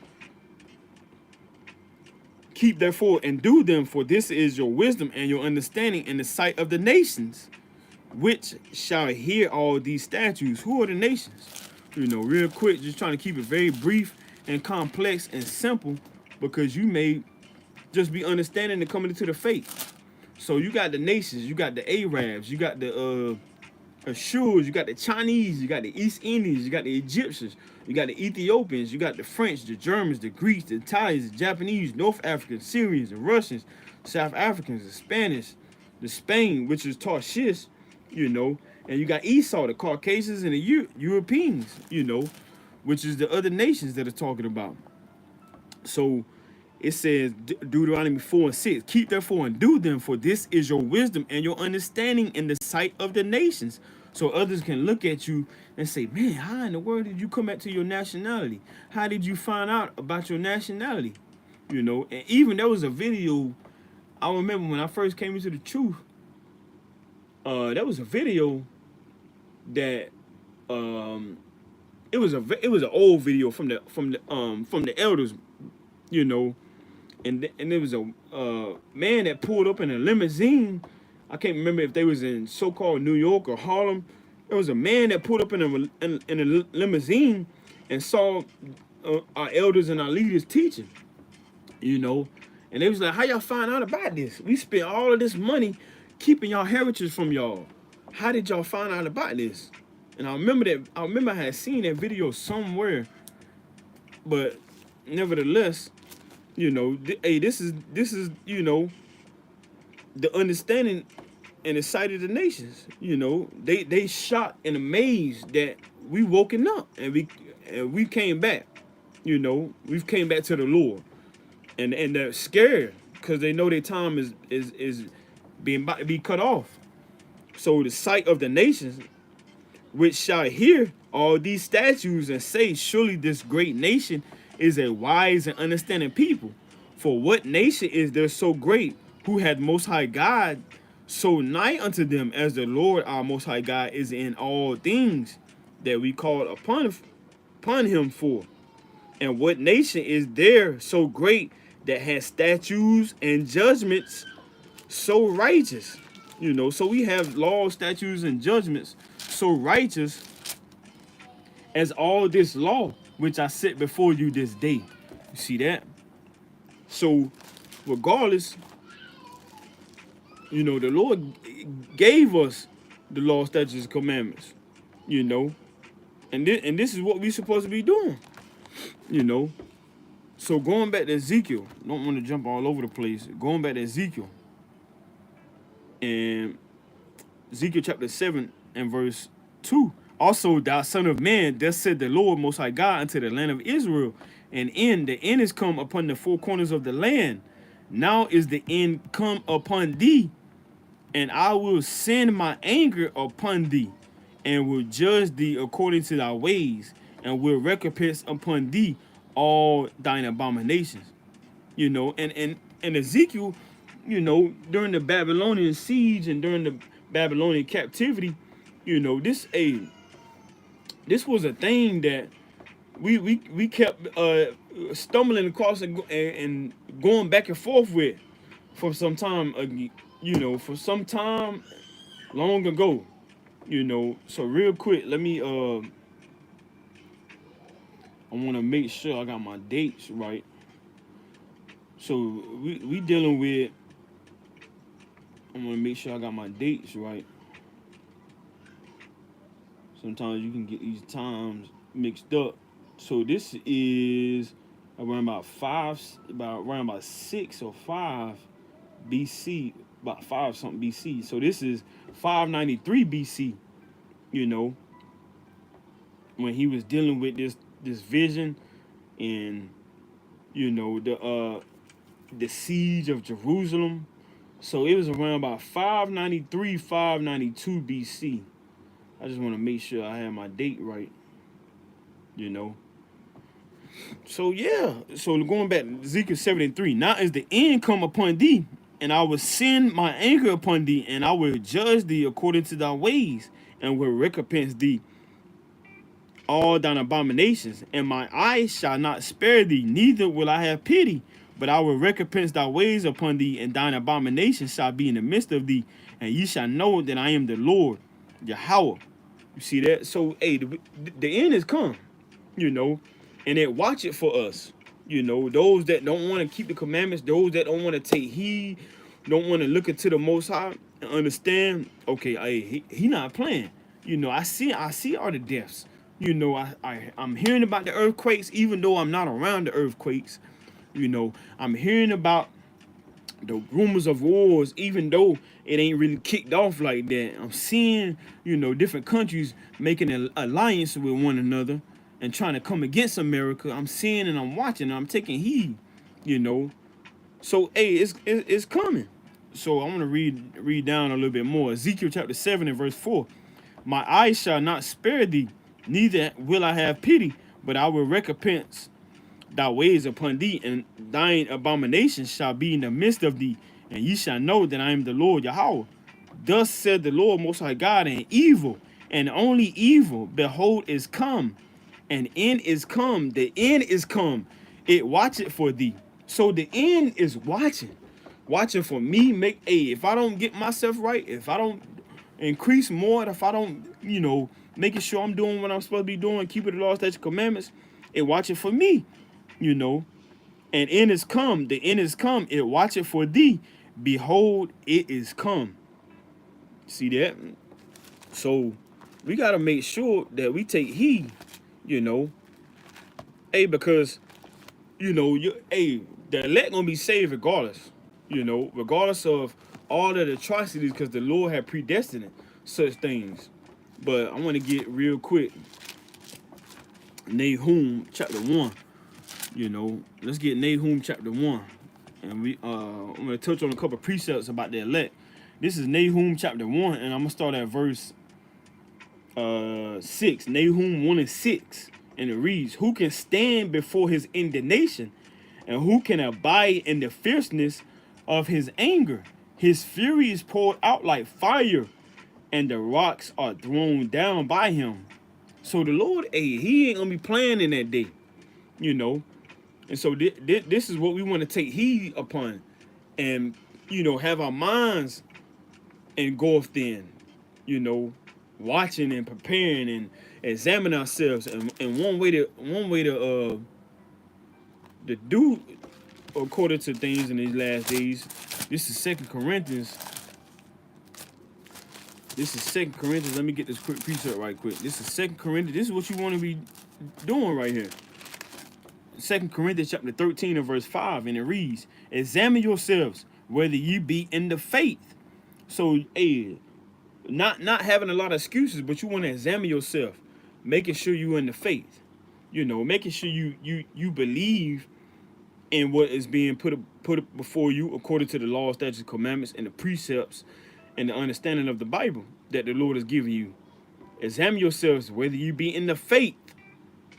[SPEAKER 1] Keep therefore and do them, for this is your wisdom and your understanding in the sight of the nations, which shall hear all these statutes. Who are the nations? You know, real quick, just trying to keep it very brief and complex and simple, because you may just be understanding and coming into the faith. So you got the nations, you got the Arabs, you got the Ashurs, you got the Chinese, you got the East Indians, you got the Egyptians, you got the Ethiopians, you got the French, the Germans, the Greeks, the Italians, the Japanese, North Africans, Syrians, the Russians, South Africans, the Spanish, the Spain, which is Tarshish, you know, and you got Esau, the Caucasians, and the Europeans, you know, which is the other nations that are talking about. So it says, Deuteronomy 4:6, keep therefore and do them, for this is your wisdom and your understanding in the sight of the nations. So others can look at you and say, man, how in the world did you come back to your nationality? How did you find out about your nationality? You know, and even there was a video, I remember when I first came into the truth, there was a video that it was an old video from the elders, you know, and there was a man that pulled up in a limousine. I can't remember if they was in so-called New York or Harlem. There was a man that pulled up in a limousine and saw our elders and our leaders teaching, you know, and they was like, how y'all find out about this? We spent all of this money keeping y'all heritage from y'all. How did y'all find out about this? And I remember I had seen that video somewhere, but nevertheless, you know, hey, this is you know, the understanding and the sight of the nations. You know, they shocked and amazed that we woken up and we came back. You know, we've came back to the Lord, and they're scared because they know their time is being about to be cut off. So the sight of the nations, which shall hear all these statutes and say, surely this great nation is a wise and understanding people. For what nation is there so great, who had most high God so nigh unto them, as the Lord our most high God is in all things that we call upon him for? And what nation is there so great that has statutes and judgments so righteous? You know, so we have laws, statutes, and judgments so righteous as all this law which I set before you this day. You see that? So regardless, you know, the Lord gave us the law, statutes, and commandments, you know, and this is what we're supposed to be doing, you know. So going back to Ezekiel, don't want to jump all over the place. Going back to Ezekiel, and Ezekiel chapter 7 and verse 2. Also, thou son of man, thus said the Lord most high God unto the land of Israel, the end is come upon the four corners of the land. Now is the end come upon thee, and I will send my anger upon thee, and will judge thee according to thy ways, and will recompense upon thee all thine abominations. You know, and Ezekiel, you know, during the Babylonian siege and during the Babylonian captivity, you know, this was a thing that we kept stumbling across and going back and forth with for some time, you know, for some time, long ago, you know. So real quick, let me I want to make sure I got my dates right. So we dealing with. I want to make sure I got my dates right. Sometimes you can get these times mixed up. So this is around about 6 or 5 BC, about 5 something BC. So this is 593 BC. You know, when he was dealing with this vision, and you know the siege of Jerusalem. So it was around about 593, 592 BC. I just want to make sure I have my date right. You know. So yeah. So going back to Ezekiel 73. Now is the end come upon thee, and I will send my anger upon thee, and I will judge thee according to thy ways, and will recompense thee all thine abominations, and my eyes shall not spare thee, neither will I have pity, but I will recompense thy ways upon thee, and thine abominations shall be in the midst of thee, and ye shall know that I am the Lord, Yahweh. You see that? So, hey, the end is come, you know, and it watch it for us. You know, those that don't want to keep the commandments, those that don't want to take heed, don't want to look into the Most High and understand, okay, hey, he not playing. You know, I see all the deaths. You know, I'm hearing about the earthquakes, even though I'm not around the earthquakes. You know, I'm hearing about the rumors of wars, even though it ain't really kicked off like that. I'm seeing, you know, different countries making an alliance with one another and trying to come against America. I'm seeing and I'm watching and I'm taking heed, you know. So, hey, it's coming. So I want to read down a little bit more. Ezekiel chapter 7 and verse 4. My eyes shall not spare thee, neither will I have pity, but I will recompense thy ways upon thee, and thine abominations shall be in the midst of thee, and ye shall know that I am the Lord Yahweh. Thus said the Lord Most High God, and evil, and only evil, behold, is come, and end is come. The end is come. It watcheth for thee. So the end is watching for me. If I don't get myself right, if I don't increase more, if I don't, you know, making sure I'm doing what I'm supposed to be doing, keeping the law, statutes, commandments, it watching for me, you know. And end is come. The end is come. It watcheth for thee. Behold, it is come. See that? So we gotta make sure that we take heed, you know. Because you know, the elect gonna be saved regardless, you know, regardless of all of the atrocities, because the Lord had predestined such things. But I want to get real quick. Nahum chapter 1. You know, let's get Nahum chapter 1. And I'm gonna touch on a couple of precepts about the elect. This is Nahum chapter 1, and I'm gonna start at verse 6. Nahum 1 and 6. And it reads, who can stand before his indignation, and who can abide in the fierceness of his anger? His fury is poured out like fire, and the rocks are thrown down by him. So the Lord, he ain't gonna be playing in that day, you know. And so this is what we want to take heed upon, and you know, have our minds engulfed in, you know, watching and preparing and examine ourselves. And one way to do according to things in these last days, this is Second Corinthians. Let me get this quick precept right quick. This is Second Corinthians. This is what you want to be doing right here. 2 Corinthians chapter 13 and verse 5, and it reads, examine yourselves whether you be in the faith. So, not having a lot of excuses, but you want to examine yourself, making sure you're in the faith, you know, making sure you believe in what is being put before you according to the law, statutes, commandments, and the precepts and the understanding of the Bible that the Lord has given you. Examine yourselves whether you be in the faith.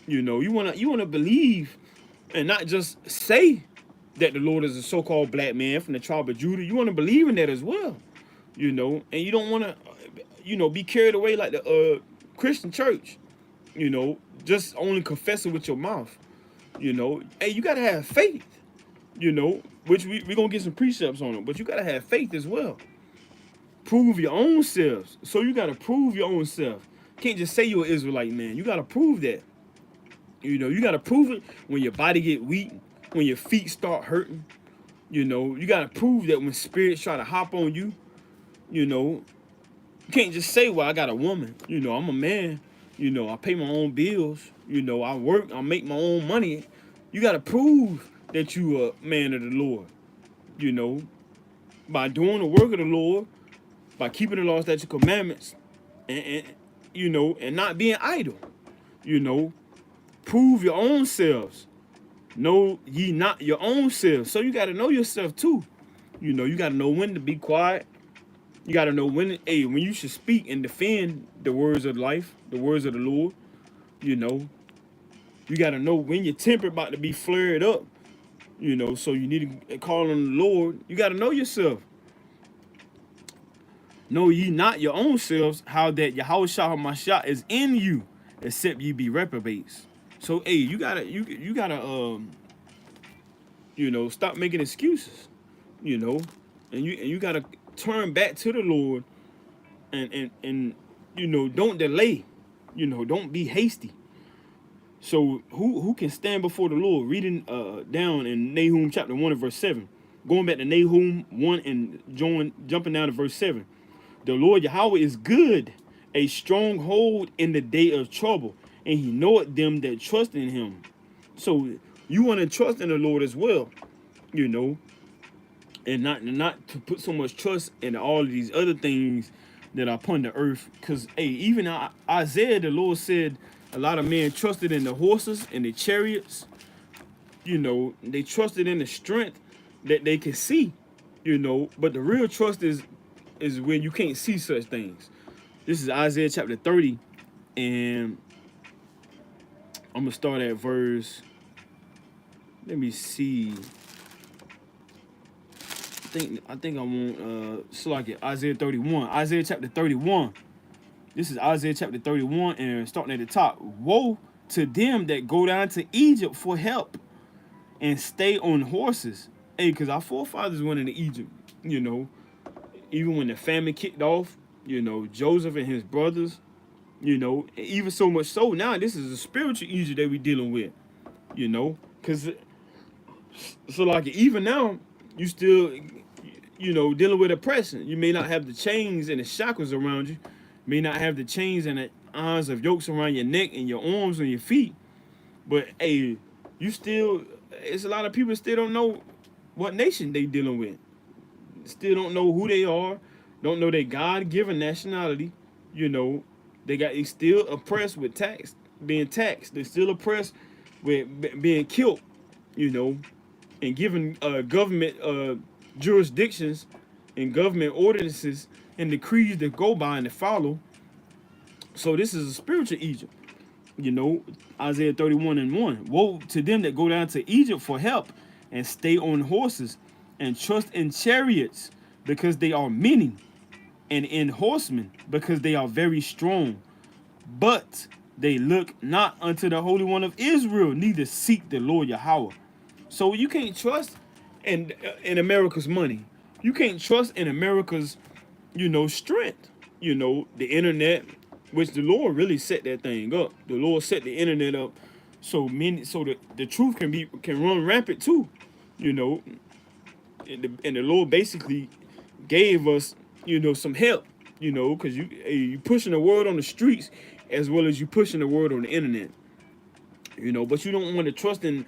[SPEAKER 1] You know, you wanna believe and not just say that the Lord is a so-called black man from the tribe of Judah. You want to believe in that as well, you know, and you don't want to, you know, be carried away like the Christian church, you know, just only confessing with your mouth, you know. You got to have faith, you know, which we're going to get some precepts on it, but you got to have faith as well. prove your own selves. So you got to prove your own self. Can't just say you're an Israelite, man. You got to prove that. You know, you got to prove it when your body get weak, when your feet start hurting. You know, you got to prove that when spirits try to hop on you. You know, you can't just say, well, I got a woman. You know, I'm a man. You know, I pay my own bills. You know, I work. I make my own money. You got to prove that you a man of the Lord. You know, by doing the work of the Lord, by keeping the law, statutes, commandments, and you know, and not being idle. You know, prove your own selves. Know ye not your own selves. So you got to know yourself too. You know, you got to know when to be quiet. You got to know when you should speak and defend the words of life, the words of the Lord. You know, you got to know when your temper about to be flared up. You know, so you need to call on the Lord. You got to know yourself. Know ye not your own selves, how that Yahweh Shah HaMashiach is in you, except ye be reprobates. So, you gotta, you know, stop making excuses. You know, and you gotta turn back to the Lord, and you know, don't delay. You know, don't be hasty. So, who can stand before the Lord? Reading down in Nahum chapter 1 and verse 7. Going back to Nahum 1 and jumping down to verse 7. The Lord Yahweh is good, a stronghold in the day of trouble, and he knoweth them that trust in him. So you want to trust in the Lord as well, you know, and not to put so much trust in all of these other things that are upon the earth. Because, even Isaiah, the Lord said a lot of men trusted in the horses and the chariots. You know, they trusted in the strength that they can see, you know, but the real trust is when you can't see such things. This is Isaiah chapter 30, and I'm gonna start at verse. Let me see. I think I want Isaiah 31. Isaiah chapter 31. This is Isaiah chapter 31, and starting at the top. Woe to them that go down to Egypt for help and stay on horses. Because our forefathers went into Egypt, you know. Even when the famine kicked off, you know, Joseph and his brothers, you know, even so much so now, this is a spiritual Egypt that we're dealing with, you know, because, so like, even now, you still, you know, dealing with oppression. You may not have the chains and the shackles around you, may not have the chains and the irons of yokes around your neck and your arms and your feet, but, you still, it's a lot of people still don't know what nation they dealing with. Still don't know who they are, don't know their God-given nationality. You know, they still oppressed with being taxed. They're still oppressed with being killed, you know, and given government jurisdictions and government ordinances and decrees to go by and to follow. So this is a spiritual Egypt, you know. Isaiah 31 and 1. Woe to them that go down to Egypt for help and stay on horses and trust in chariots, because they are many, and in horsemen, because they are very strong. But they look not unto the Holy One of Israel, neither seek the Lord Yahweh. So you can't trust in America's money. You can't trust in America's, you know, strength. You know, the internet, which the Lord really set that thing up. The Lord set the internet up so the truth can run rampant too. You know, and the Lord basically gave us, you know, some help, you know, because you pushing the word on the streets as well as you pushing the word on the internet, you know, but you don't want to trust in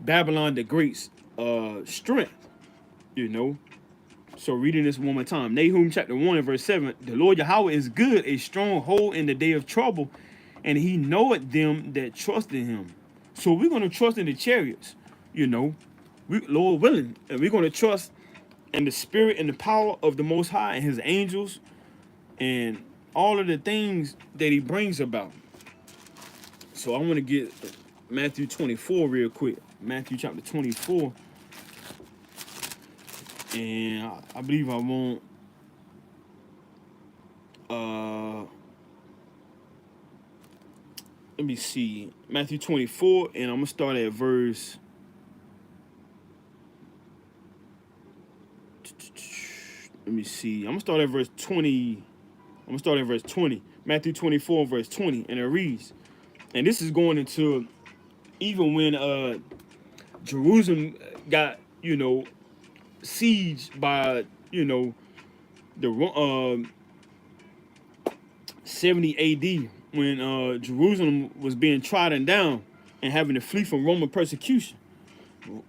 [SPEAKER 1] Babylon the Great's strength, you know. So reading this one more time, Nahum chapter 1 and verse 7, the Lord Yahweh is good, a stronghold in the day of trouble, and he knoweth them that trust in him. So we're going to trust in the chariots, you know, Lord willing, and we're going to trust in the spirit and the power of the Most High and his angels and all of the things that he brings about. So I want to get Matthew 24 real quick. Matthew chapter 24. And I believe I want let me see. Matthew 24, and I'm gonna start at verse let me see. I'm gonna start at verse 20. I'm gonna start at verse 20. Matthew 24, verse 20, and it reads. And this is going into even when Jerusalem got, sieged by, the 70 AD, when Jerusalem was being trodden down and having to flee from Roman persecution.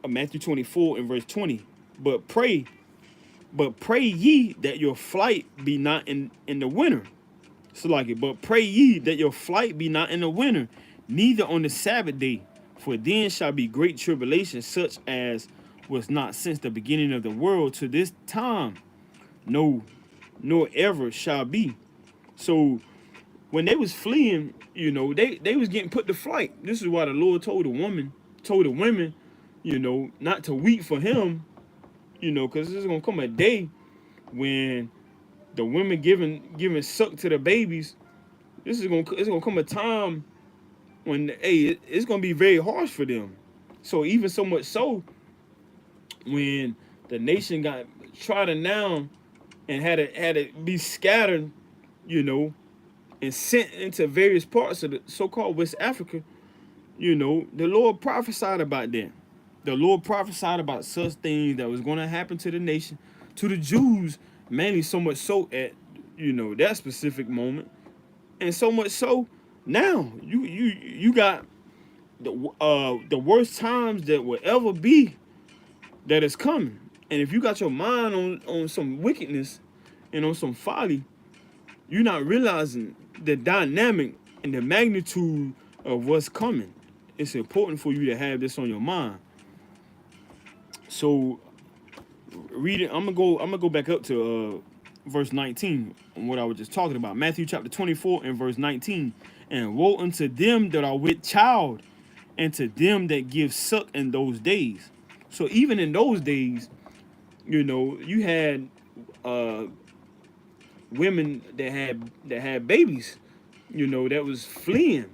[SPEAKER 1] Matthew 24 and verse 20. But pray ye that your flight be not in the winter. So like it, but pray ye that your flight be not in the winter, neither on the Sabbath day, for then shall be great tribulation, such as was not since the beginning of the world to this time, no, nor ever shall be. So when they was fleeing, they was getting put to flight. This is why the Lord told the women, not to weep for him, because there's gonna come a day when the women giving suck to the babies. It's gonna come a time when it's gonna be very harsh for them. So even so much so, when the nation got trodden down and had to be scattered, and sent into various parts of the so-called West Africa, the Lord prophesied about that. The Lord prophesied about such things that was going to happen to the nation, to the Jews, mainly so much so at, that specific moment. And so much so now you got the worst times that will ever be that is coming. And if you got your mind on some wickedness and on some folly, you're not realizing the dynamic and the magnitude of what's coming. It's important for you to have this on your mind. So read it. I'm gonna go back up to verse 19 on what I was just talking about. Matthew chapter 24 and verse 19. And woe unto them that are with child, and to them that give suck in those days. So even in those days, you had women that had babies, that was fleeing,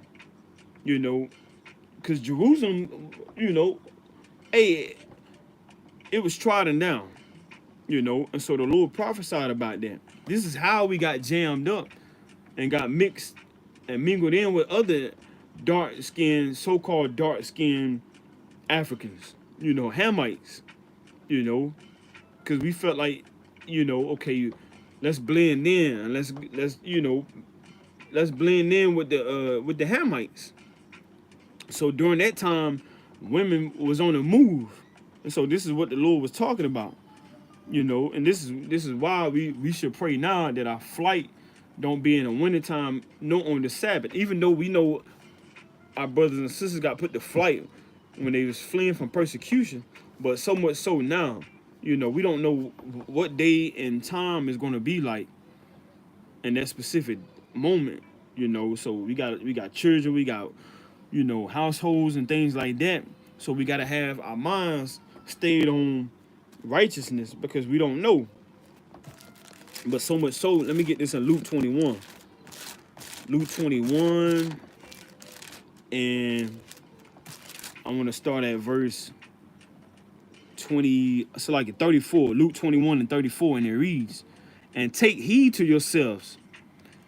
[SPEAKER 1] because Jerusalem, hey, it was trodden down, and so the Lord prophesied about that. This is how we got jammed up and got mixed and mingled in with other so-called dark-skinned Africans, Hamites, because we felt like, okay, let's blend in and let's blend in with the Hamites. So during that time, women was on the move, and so this is what the Lord was talking about, and this is why we should pray now that our flight don't be in the wintertime, no on the Sabbath. Even though we know our brothers and sisters got put to flight when they was fleeing from persecution, but so much so now, we don't know what day and time is going to be like in that specific moment, so we got children, we got, households and things like that. So we got to have our minds stayed on righteousness because we don't know. But so much so, let me get this in Luke 21. Luke 21, and I want to start at verse 20, so like 34, Luke 21 and 34, and it reads, and take heed to yourselves,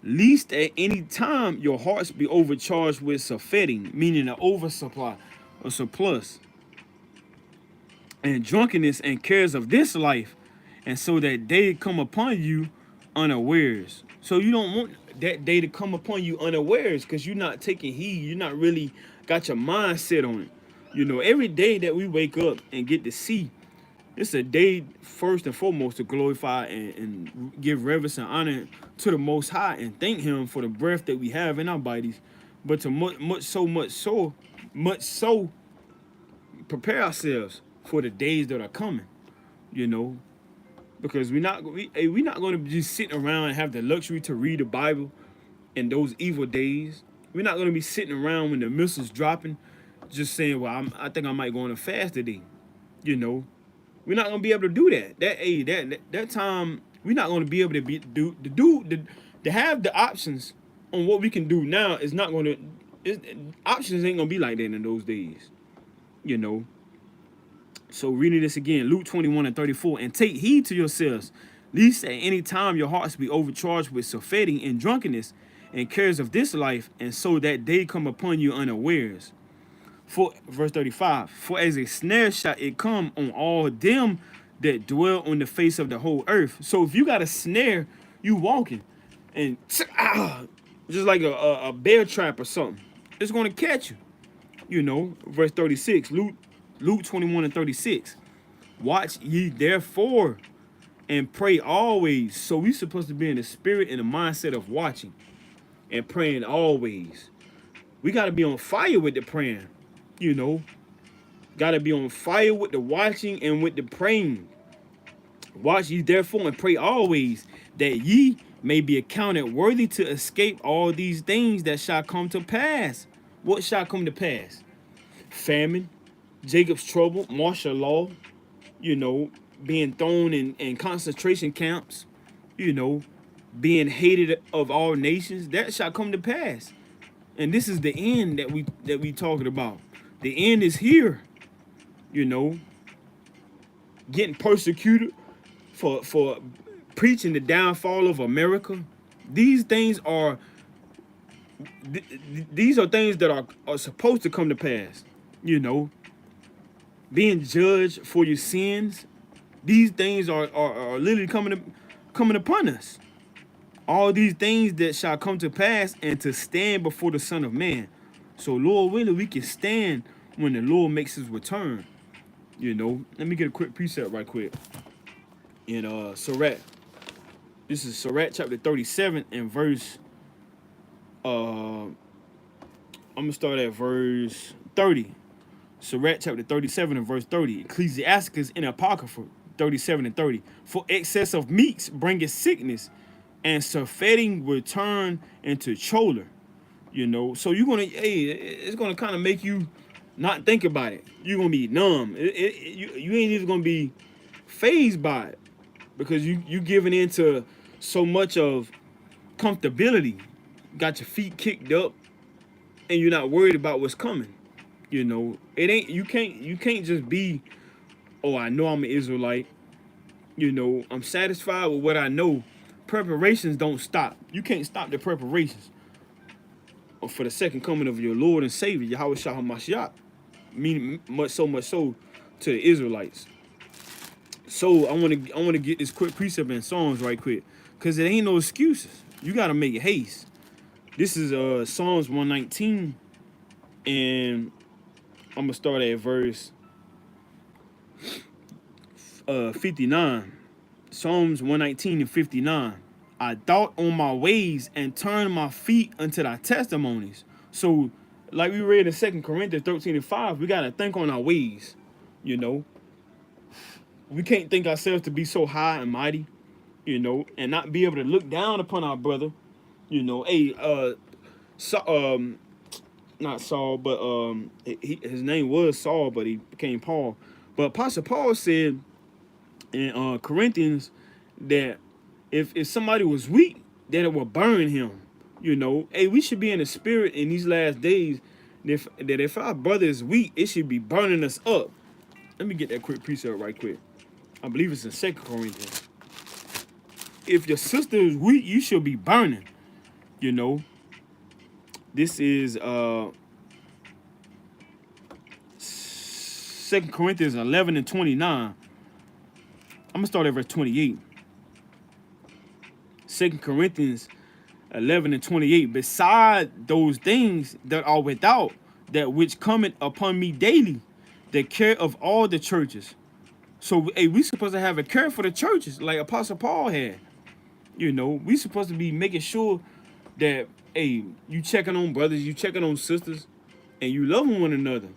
[SPEAKER 1] lest at any time your hearts be overcharged with surfeiting, meaning an oversupply, a surplus, and drunkenness and cares of this life, and so that day come upon you unawares. So you don't want that day to come upon you unawares because you're not taking heed. You're not really got your mind set on it. Every day that we wake up and get to see, it's a day first and foremost to glorify and give reverence and honor to the Most High and thank Him for the breath that we have in our bodies. But to much so prepare ourselves for the days that are coming, because we're not going to be just sitting around and have the luxury to read the Bible in those evil days. We're not going to be sitting around when the missiles dropping, just saying, well, I think I might go on a fast today. We're not going to be able to do that. That time, we're not going to be able to have the options on what we can do now. Is not going to, options ain't going to be like that in those days. So reading this again, Luke 21 and 34, and take heed to yourselves, Least at any time your hearts be overcharged with surfeiting and drunkenness and cares of this life, and so that day come upon you unawares. For verse 35, for as a snare shall it come on all them that dwell on the face of the whole earth. So if you got a snare, you walking, and just like a bear trap or something, it's gonna catch you. Verse 36, Luke 21 and 36. Watch ye therefore and pray always. So we supposed to be in the spirit and the mindset of watching and praying always. We got to be on fire with the praying, Got to be on fire with the watching and with the praying. Watch ye therefore and pray always, that ye may be accounted worthy to escape all these things that shall come to pass. What shall come to pass? Famine, Jacob's trouble, martial law, being thrown in concentration camps, being hated of all nations. That shall come to pass. And this is the end that we talking about. The end is here, getting persecuted for preaching the downfall of America. These things are these are things that are supposed to come to pass. Being judged for your sins. These things are literally coming upon us. All these things that shall come to pass, and to stand before the Son of Man. So Lord willing, we can stand when the Lord makes his return. Let me get a quick precept right quick. In Sirach. This is Sirach chapter 37 and verse I'm gonna start at verse 30. Sirach chapter 37 and verse 30. Ecclesiasticus in Apocrypha 37 and 30. For excess of meats bringeth sickness, and surfeiting will turn into choler. So you're gonna, it's gonna kind of make you not think about it. You're gonna be numb. You ain't even gonna be phased by it, because you giving into so much of comfortability. Got your feet kicked up, and you're not worried about what's coming. It ain't, you can't just be, oh, I know I'm an Israelite. I'm satisfied with what I know. Preparations don't stop. You can't stop the preparations for the second coming of your Lord and Savior, Yahweh Shah HaMashiach. Meaning much so to the Israelites. So I want to get this quick precept in Psalms right quick, because it ain't no excuses. You gotta make haste. This is Psalms 119, and I'm gonna start at verse 59. Psalms 119 and 59. I thought on my ways and turned my feet unto thy testimonies. So, like we read in 2 Corinthians 13 and 5, we gotta think on our ways. We can't think ourselves to be so high and mighty, and not be able to look down upon our brother. Not Saul, but his name was Saul, but he became Paul. But Apostle Paul said in Corinthians that if somebody was weak, that it would burn him. We should be in the spirit in these last days. That if our brother is weak, it should be burning us up. Let me get that quick precept right quick. I believe it's in 2 Corinthians. If your sister is weak, you should be burning. This is 2 Corinthians 11 and 29. I'm gonna start at verse 28. 2 Corinthians 11 and 28. Beside those things that are without, that which cometh upon me daily, the care of all the churches. So we supposed to have a care for the churches, like Apostle Paul had. We supposed to be making sure that, you checking on brothers, you checking on sisters, and you loving one another.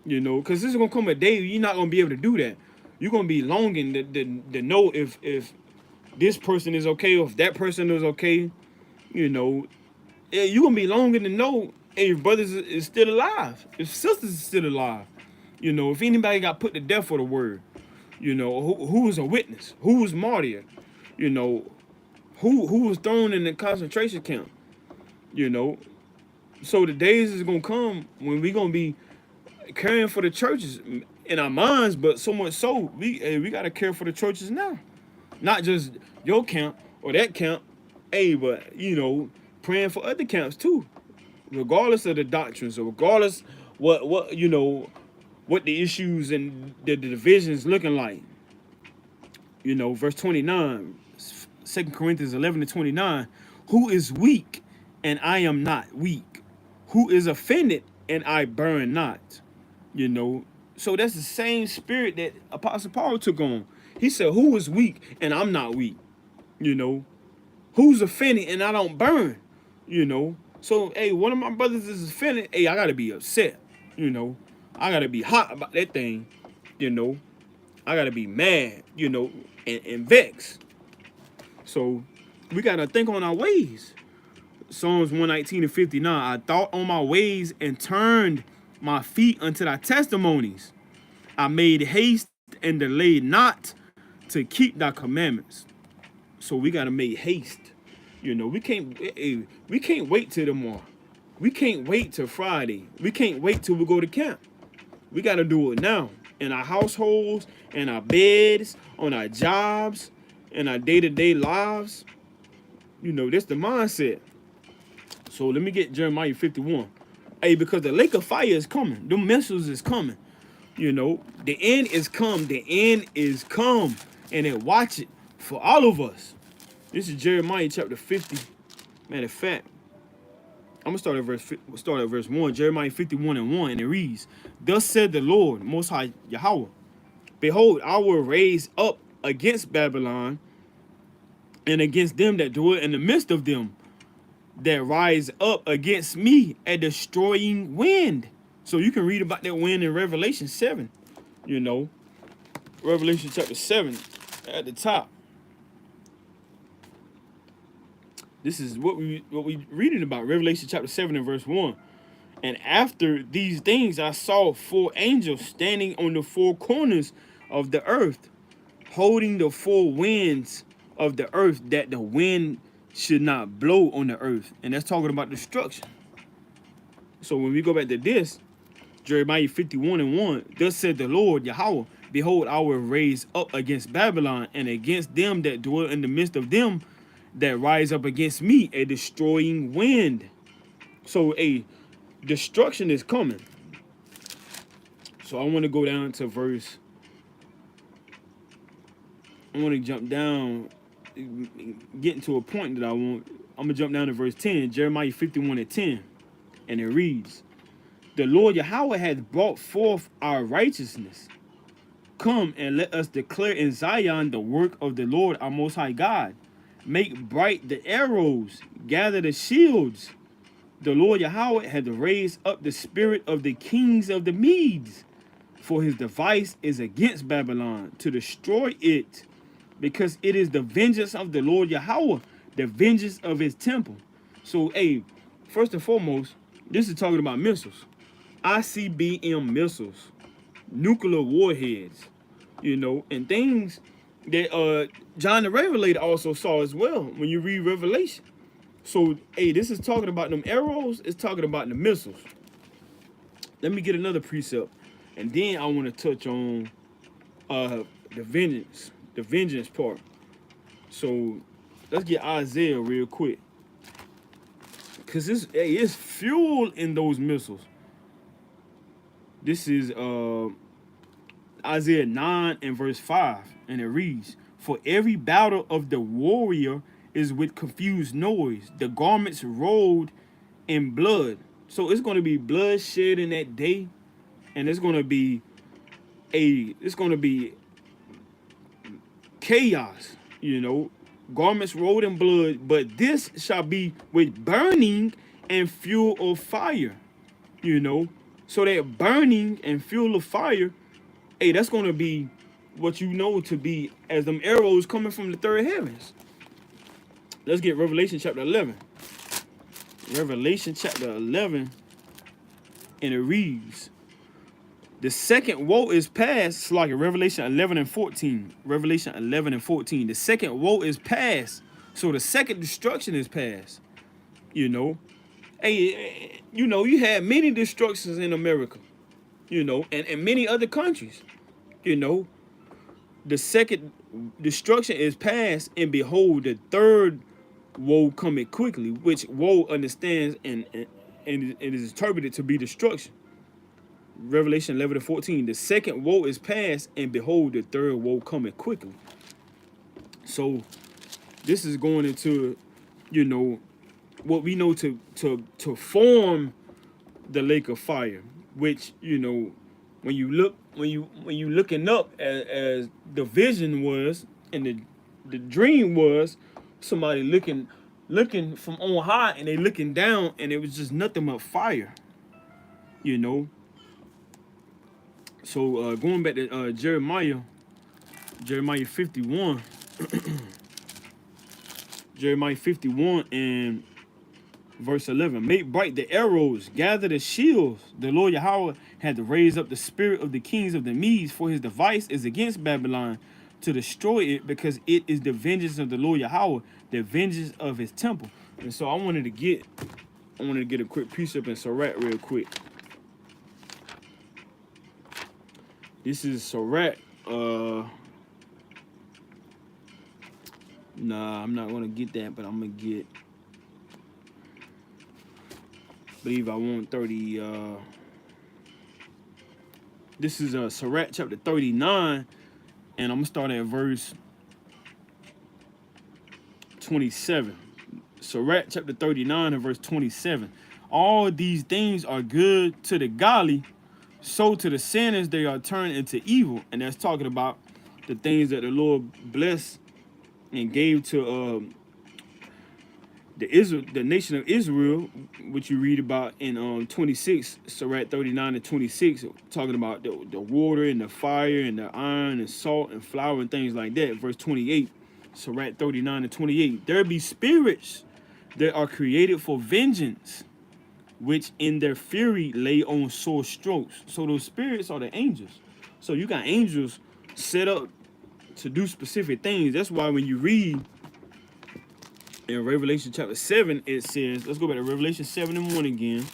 [SPEAKER 1] Because this is gonna come a day you're not gonna be able to do that. You're gonna be longing to know if this person is okay, or if that person is okay. You're gonna be longing to know if brothers is still alive, if sisters is still alive. If anybody got put to death for the word. Who was a witness, who was martyred, who was thrown in the concentration camp. So the days is gonna come when we gonna be caring for the churches in our minds, but so much so we gotta care for the churches now. Not just your camp or that camp, hey, but praying for other camps too, regardless of the doctrines or regardless what the issues and the divisions looking like. Verse 29, 2 Corinthians 11-29, who is weak and I am not weak? Who is offended and I burn not? So that's the same spirit that Apostle Paul took on. He said, who is weak and I'm not weak? Who's offended and I don't burn? So, hey, one of my brothers is offended, hey, I gotta be upset. I gotta be hot about that thing. I gotta be mad, and vexed. So we gotta think on our ways. Psalms 119-59. I thought on my ways and turned my feet unto thy testimonies. I made haste and delayed not to keep thy commandments. So we gotta make haste. We can't wait till tomorrow. We can't wait till Friday. We can't wait till we go to camp. We gotta do it now. In our households, in our beds, on our jobs, in our day-to-day lives. That's the mindset. So let me get Jeremiah 51. Hey, because the lake of fire is coming. The missiles is coming. The end is come. The end is come. And then watch it for all of us. This is Jeremiah chapter 50. Matter of fact, I'm going to start at verse 1. Jeremiah 51-1. And it reads, thus said the Lord, Most High Yahweh, behold, I will raise up against Babylon and against them that dwell in the midst of them, that rise up against me a destroying wind. So you can read about that wind in Revelation 7. Revelation chapter 7 at the top. This is what we reading about. Revelation chapter 7 and verse 1. And after these things I saw 4 angels standing on the 4 corners of the earth, holding the 4 winds of the earth, that the wind should not blow on the earth. And that's talking about destruction. So when we go back to this, Jeremiah 51-1, thus said the Lord Yahweh, behold, I will raise up against Babylon and against them that dwell in the midst of them, that rise up against me a destroying wind. So a destruction is coming. So I want to go down to verse. I want to jump down, getting to a point that I want. I'm gonna jump down to verse 10, Jeremiah 51-10, and it reads, the Lord Yahweh hath brought forth our righteousness. Come and let us declare in Zion the work of the Lord our Most High God. Make bright the arrows, gather the shields. The Lord Yahweh hath raised up the spirit of the kings of the Medes, for his device is against Babylon, to destroy it, because it is the vengeance of the Lord Yahweh, the vengeance of his temple. So, hey, first and foremost, this is talking about missiles. ICBM missiles, nuclear warheads, and things that John the Revelator also saw as well when you read Revelation. So, hey, this is talking about them arrows. It's talking about the missiles. Let me get another precept, and then I want to touch on the vengeance part. So, let's get Isaiah real quick, because it's fuel in those missiles. This is Isaiah 9 and verse 5, and it reads, for every battle of the warrior is with confused noise, the garments rolled in blood. So it's going to be bloodshed in that day, and it's going to be chaos, garments rolled in blood, but this shall be with burning and fuel of fire, So that burning and fuel of fire, hey, that's going to be what to be as them arrows coming from the third heavens. Let's get Revelation chapter 11. Revelation chapter 11, and it reads, the second woe is past. It's like Revelation 11-14. Revelation 11-14. The second woe is past. So the second destruction is past. Hey, you had many destructions in America, and many other countries, the second destruction is past, and behold, the third woe cometh quickly, which woe understands and it is interpreted to be destruction. Revelation 11:14. The second woe is past, and behold, the third woe cometh quickly. So this is going into, you know, what we know to form the lake of fire, which, you know, when you looking up, as the vision was and the dream was, somebody looking from on high, and they looking down, and it was just nothing but fire, you know. So going back to Jeremiah 51, Jeremiah 51 and verse 11. Make bright the arrows, gather the shields. The Lord Yahweh had to raise up the spirit of the kings of the Medes, for his device is against Babylon to destroy it, because it is the vengeance of the Lord Yahweh, the vengeance of his temple. And so I wanted to get a quick precept in Sirach real quick. This is Sirach. Nah, I'm not gonna get that, but I'm gonna get, I believe I want 30. This is Sirach chapter 39, and I'm gonna start at verse 27. Sirach chapter 39 and verse 27. All these things are good to the godly, so to the sinners they are turned into evil. And that's talking about the things that the Lord blessed and gave to the nation of Israel, which you read about in 26, Sirach 39 and 26, talking about the water and the fire and the iron and salt and flour and things like that. Verse 28, Sirach 39 and 28. There be spirits that are created for vengeance, which in their fury lay on sore strokes. So those spirits are the angels. So you got angels set up to do specific things. That's why when you read in Revelation chapter 7, it says, let's go back to Revelation 7 and 1 again.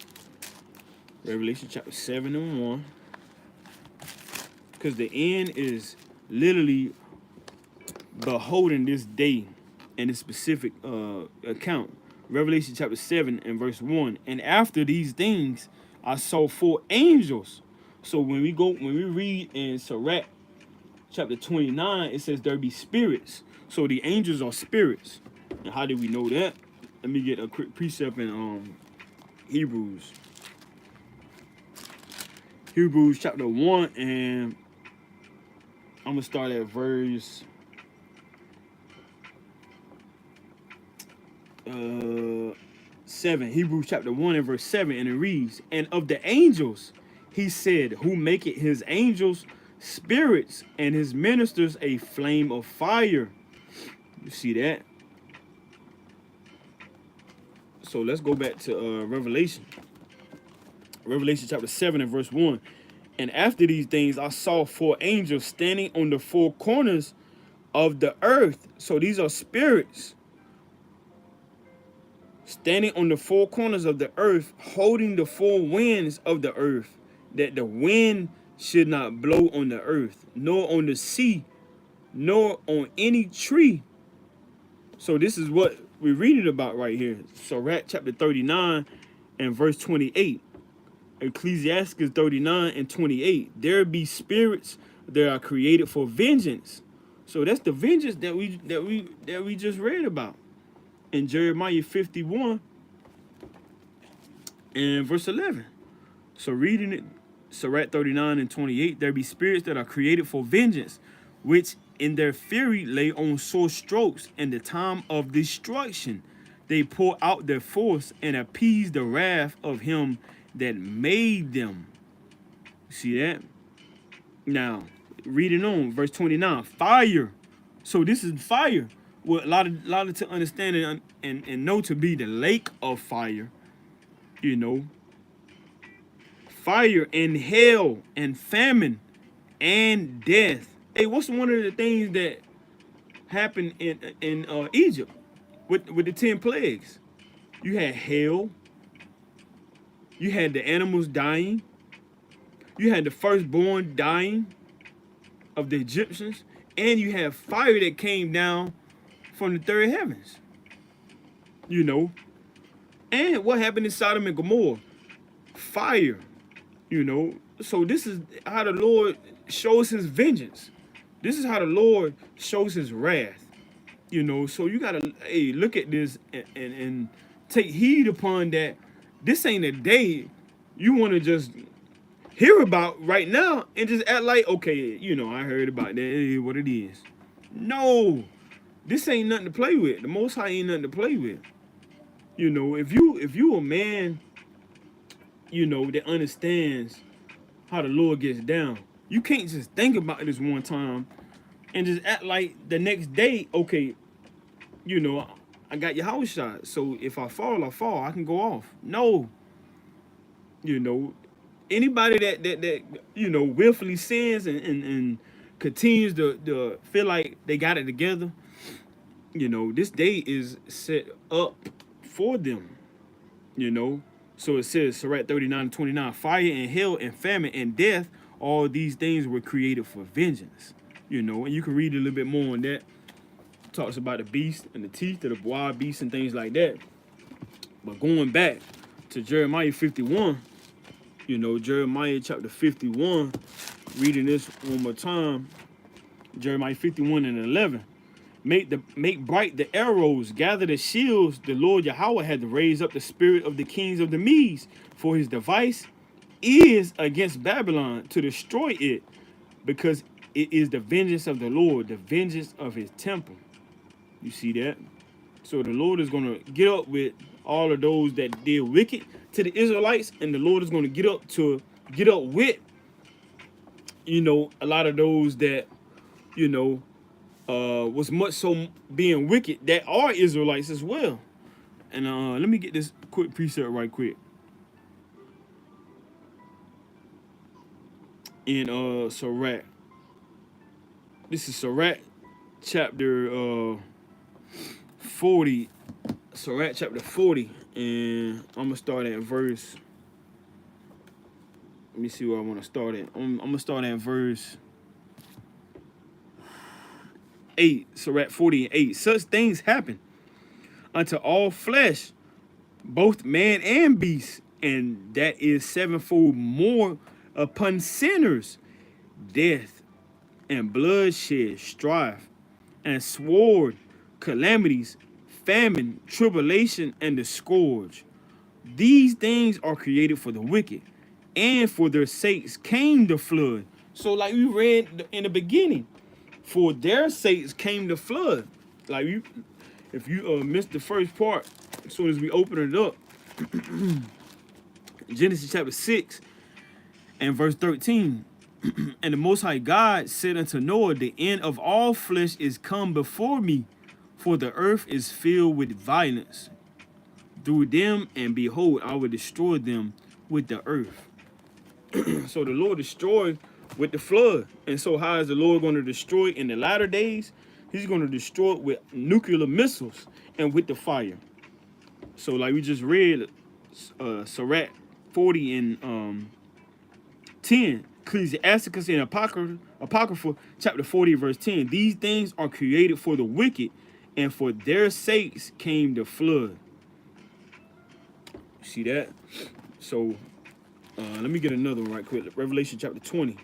[SPEAKER 1] Revelation chapter 7 and 1. Because the end is literally beholding this day in a specific account. Revelation chapter 7 and verse 1. And after these things, I saw 4 angels. So when we read in Sirach chapter 29, it says there be spirits. So the angels are spirits. And how do we know that? Let me get a quick precept in Hebrews. Hebrews chapter 1, and I'm gonna start at verse 7. Hebrews chapter 1 and verse 7, and it reads, and of the angels he said, who make it his angels spirits, and his ministers a flame of fire. You see that? So let's go back to Revelation. Revelation chapter 7 and verse 1. And after these things, I saw 4 angels standing on the 4 corners of the earth. So these are spirits standing on the 4 corners of the earth, holding the 4 winds of the earth, that the wind should not blow on the earth, nor on the sea, nor on any tree. So this is what we're reading about right here. Sirach chapter 39 and verse 28. Ecclesiastes 39 and 28. There be spirits that are created for vengeance. So that's the vengeance that we just read about in Jeremiah 51 and verse 11. So reading it, Sirach 39 and 28. There be spirits that are created for vengeance, which in their fury lay on sore strokes. In the time of destruction they pour out their force and appease the wrath of him that made them. See that? Now, reading on, verse 29, fire. So this is fire. Well, a lot of to understand and know to be the lake of fire. You know, fire and hell and famine and death. Hey, what's one of the things that happened in Egypt with the 10 plagues? You had hell. You had the animals dying. You had the firstborn dying of the Egyptians. and you have fire that came down from the third heavens. You know, and what happened in Sodom and Gomorrah? Fire. You know, so this is how the Lord shows his vengeance. This is how the Lord shows his wrath. You know, so you gotta look at this and take heed upon that. This ain't a day you want to just hear about right now and just act like, okay, you know, I heard about that. It is what it is. No, this ain't nothing to play with. The Most High ain't nothing to play with. You know, if you a man, you know, that understands how the Lord gets down, you can't just think about this one time and just act like the next day, okay, you know, I got your house shot. So if I fall, I fall. I can go off. No. You know, anybody that you know, willfully sins and continues to feel like they got it together, you know, this day is set up for them. You know. So it says, Sirach 39:29, fire and hell and famine and death, all these things were created for vengeance. You know, and you can read a little bit more on that. Talks about the beast and the teeth of the wild beast and things like that. But going back to Jeremiah 51, you know, Jeremiah chapter 51, reading this one more time, Jeremiah 51:11. Make bright the arrows, gather the shields. The Lord Yahweh had to raise up the spirit of the kings of the Medes, for his device is against Babylon to destroy it, because it is the vengeance of the Lord, the vengeance of his temple. You see that? So the Lord is going to get up with all of those that did wicked to the Israelites, and the Lord is going to get up with, you know, a lot of those that, you know, was much so being wicked that are Israelites as well. And let me get this quick precept right quick. In Sirach. This is Sirach chapter 40. Sirach chapter 40, and I'm gonna start at verse. Let me see where I want to start at. I'm gonna start at verse 8. Sirach 40:8. Such things happen unto all flesh, both man and beast, and that is sevenfold more upon sinners: death and bloodshed, strife and sword, calamities, famine, tribulation, and the scourge. These things are created for the wicked, and for their sakes came the flood. So like we read in the beginning, for their sakes came the flood. Like you, if you missed the first part, as soon as we open it up, Genesis chapter 6 and verse 13. And the Most High God said unto Noah, the end of all flesh is come before me, for the earth is filled with violence through them, and behold, I will destroy them with the earth. So the Lord destroyed with the flood. And so how is the Lord going to destroy in the latter days? He's going to destroy it with nuclear missiles and with the fire. So like we just read, Sirach 40 and 10, Ecclesiasticus and Apocrypha chapter 40 verse 10. These things are created for the wicked, and for their sakes came the flood. See that? So let me get another one right quick. Revelation chapter 20.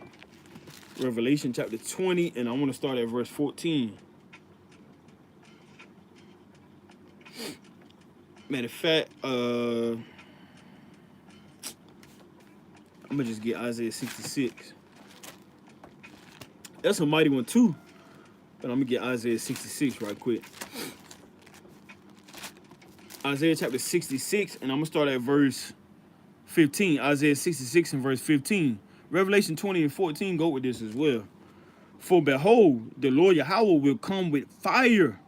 [SPEAKER 1] Revelation chapter 20, and I want to start at verse 14. Matter of fact, I'm gonna just get Isaiah 66. That's a mighty one too, but I'm gonna get Isaiah 66 right quick. Isaiah chapter 66, and I'm gonna start at verse 15. Isaiah 66 and verse 15. Revelation 20 and 14 go with this as well. For behold, the Lord Yahweh will come with fire,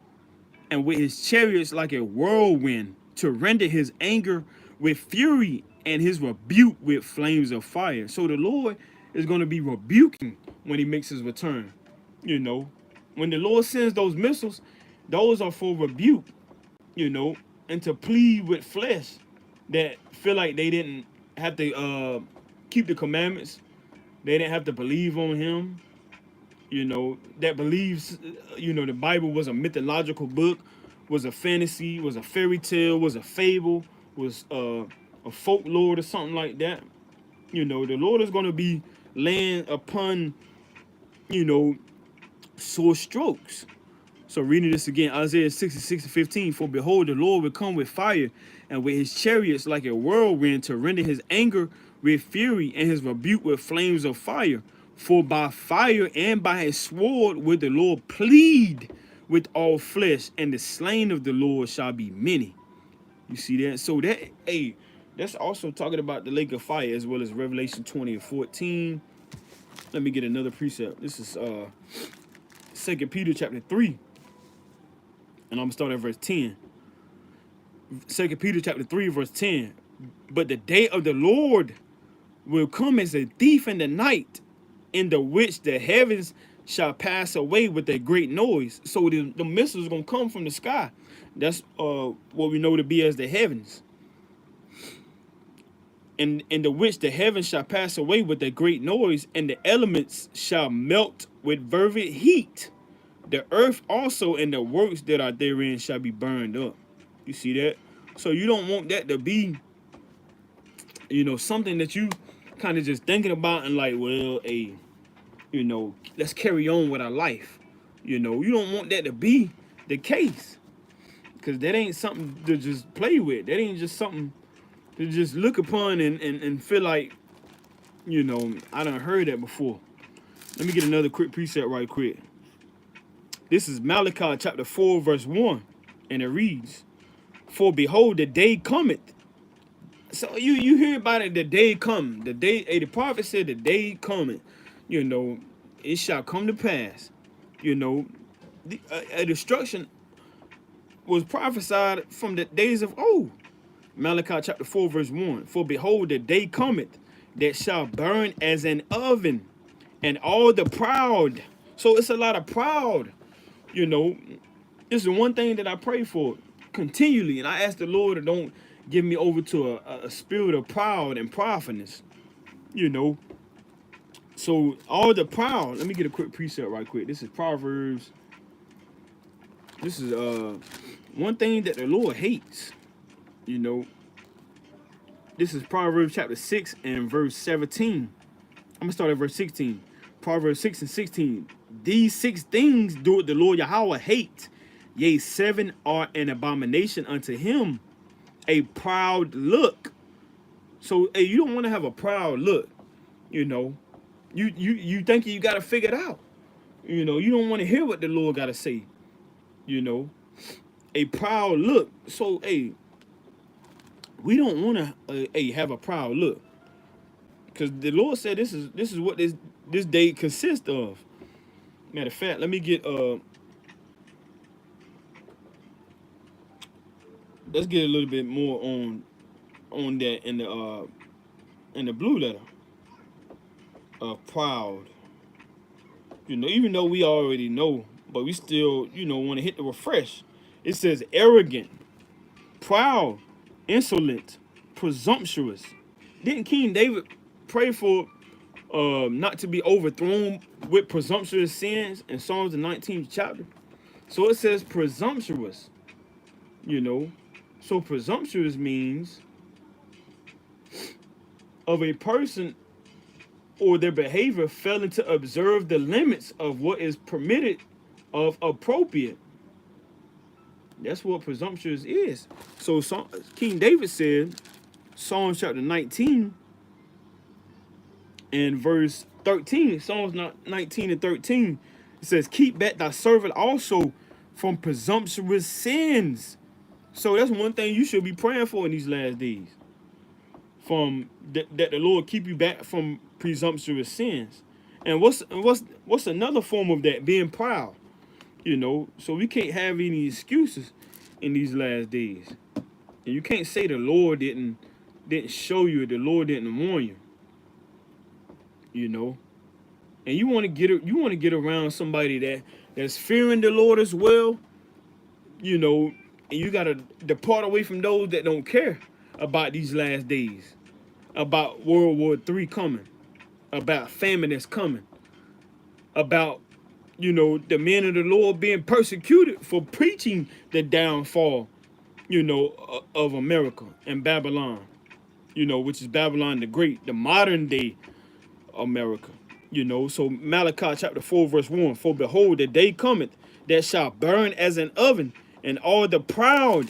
[SPEAKER 1] and with his chariots like a whirlwind, to render his anger with fury and his rebuke with flames of fire. So the Lord is going to be rebuking when he makes his return. You know, when the Lord sends those missiles, those are for rebuke, you know, and to plead with flesh that feel like they didn't have to keep the commandments. They didn't have to believe on him. you know, that believes, you know, the Bible was a mythological book, was a fantasy, was a fairy tale, was a fable, was a folklore or something like that. You know, the Lord is going to be laying upon, you know, sore strokes. So reading this again, Isaiah 66:15, for behold, the Lord will come with fire, and with his chariots like a whirlwind, to render his anger with fury, and his rebuke with flames of fire. For by fire and by his sword will the Lord plead with all flesh, and the slain of the Lord shall be many. You see that? So that, hey, that's also talking about the lake of fire, as well as Revelation 20:14. Let me get another precept. This is 2 Peter chapter 3. And I'm gonna start at verse 10. 2 Peter chapter 3, verse 10. But the day of the Lord will come as a thief in the night, in the which the heavens shall pass away with a great noise. So the missiles are gonna come from the sky. That's what we know to be as the heavens. In the which the heavens shall pass away with a great noise, and the elements shall melt with fervent heat. The earth also and the works that are therein shall be burned up. You see that? So you don't want that to be, you know, something that you kind of just thinking about and like, well, you know, let's carry on with our life. You know, you don't want that to be the case. Because that ain't something to just play with. That ain't just something to just look upon and feel like, you know, I done heard that before. Let me get another quick precept right quick. This is Malachi chapter 4, verse 1, and it reads, for behold, the day cometh. So you hear about it, the day come. The day, the prophet said the day cometh. You know, it shall come to pass. You know, a destruction was prophesied from the days of old. Malachi chapter 4, verse 1. For behold, the day cometh that shall burn as an oven, and all the proud. So it's a lot of proud. You know, this is the one thing that I pray for continually, and I ask the Lord to don't give me over to a spirit of pride and pridefulness. You know, so all the proud. Let me get a quick precept right quick. This is Proverbs. This is one thing that the Lord hates. You know, this is Proverbs chapter 6 and verse 17. I'm gonna start at verse 16. Proverbs 6 and 16. These 6 things doeth the Lord Yahweh hate. Yea, 7 are an abomination unto him. A proud look. So, hey, you don't want to have a proud look. You know, you think you got to figure it out. You know, you don't want to hear what the Lord got to say. You know, a proud look. So, hey, we don't want to have a proud look, because the Lord said this is what this day consists of. Matter of fact, let me get let's get a little bit more on that in the blue letter. Proud. You know, even though we already know, but we still, you know, want to hit the refresh. It says arrogant, proud, insolent, presumptuous. Didn't King David pray for not to be overthrown with presumptuous sins in Psalms the 19th chapter? So it says presumptuous, you know. So presumptuous means of a person or their behavior failing to observe the limits of what is permitted of appropriate. That's what presumptuous is. So King David said, Psalms chapter 19 and verse 13, Psalms 19 and 13, it says, keep back thy servant also from presumptuous sins. So that's one thing you should be praying for in these last days. That the Lord keep you back from presumptuous sins. And what's another form of that? Being proud. You know, so we can't have any excuses in these last days. And you can't say the Lord didn't show you, the Lord didn't warn you. You know, and you want to get around somebody that's fearing the Lord as well. You know, and you gotta depart away from those that don't care about these last days, about World War III coming, about famine that's coming, about you know, the men of the Lord being persecuted for preaching the downfall, you know, of America and Babylon, you know, which is Babylon the Great, the modern day America. You know, so Malachi chapter 4, verse 1, for behold, the day cometh that shall burn as an oven, and all the proud,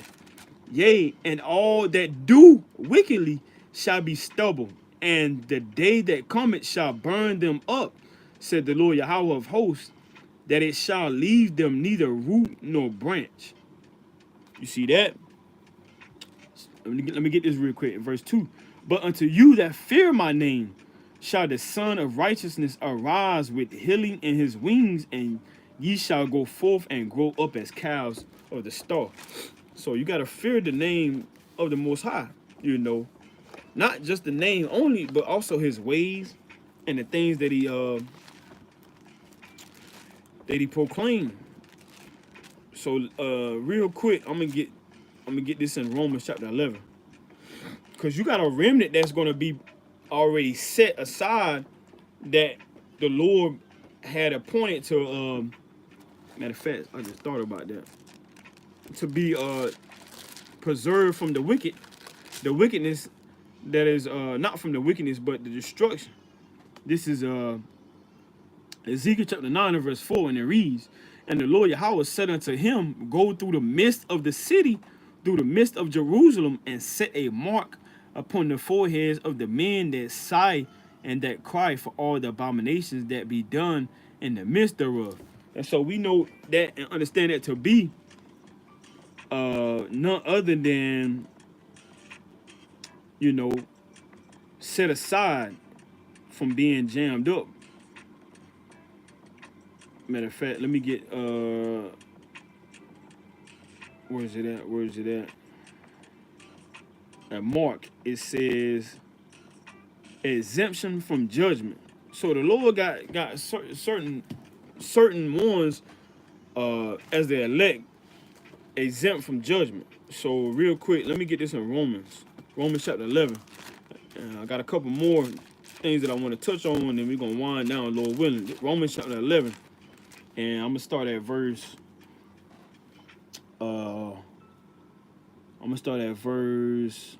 [SPEAKER 1] yea, and all that do wickedly shall be stubble, and the day that cometh shall burn them up, said the Lord Yahweh of hosts, that it shall leave them neither root nor branch. You see that? Let me get this real quick. In verse 2. But unto you that fear my name shall the Son of Righteousness arise with healing in his wings, and ye shall go forth and grow up as calves of the star. So you got to fear the name of the Most High, you know. Not just the name only, but also his ways and the things that he proclaimed. So real quick, I'm gonna get this in Romans chapter 11. Because you got a remnant that's going to be already set aside that the Lord had appointed to, matter of fact, I just thought about that, to be preserved from the wickedness that is not from the wickedness, but the destruction. This is Ezekiel chapter 9 and verse 4, and it reads, and the Lord Yahweh said unto him, go through the midst of the city, through the midst of Jerusalem, and set a mark upon the foreheads of the men that sigh and that cry for all the abominations that be done in the midst thereof. And so we know that and understand that to be none other than, you know, set aside from being jammed up. Matter of fact, let me get where is it at? Where is it at? At Mark, it says exemption from judgment. So the Lord got certain ones as the elect exempt from judgment. So real quick, let me get this in Romans chapter 11. I got a couple more things that I want to touch on, and then we're gonna wind down, Lord willing. Romans chapter 11, and I'm gonna start at verse. I'm gonna start at verse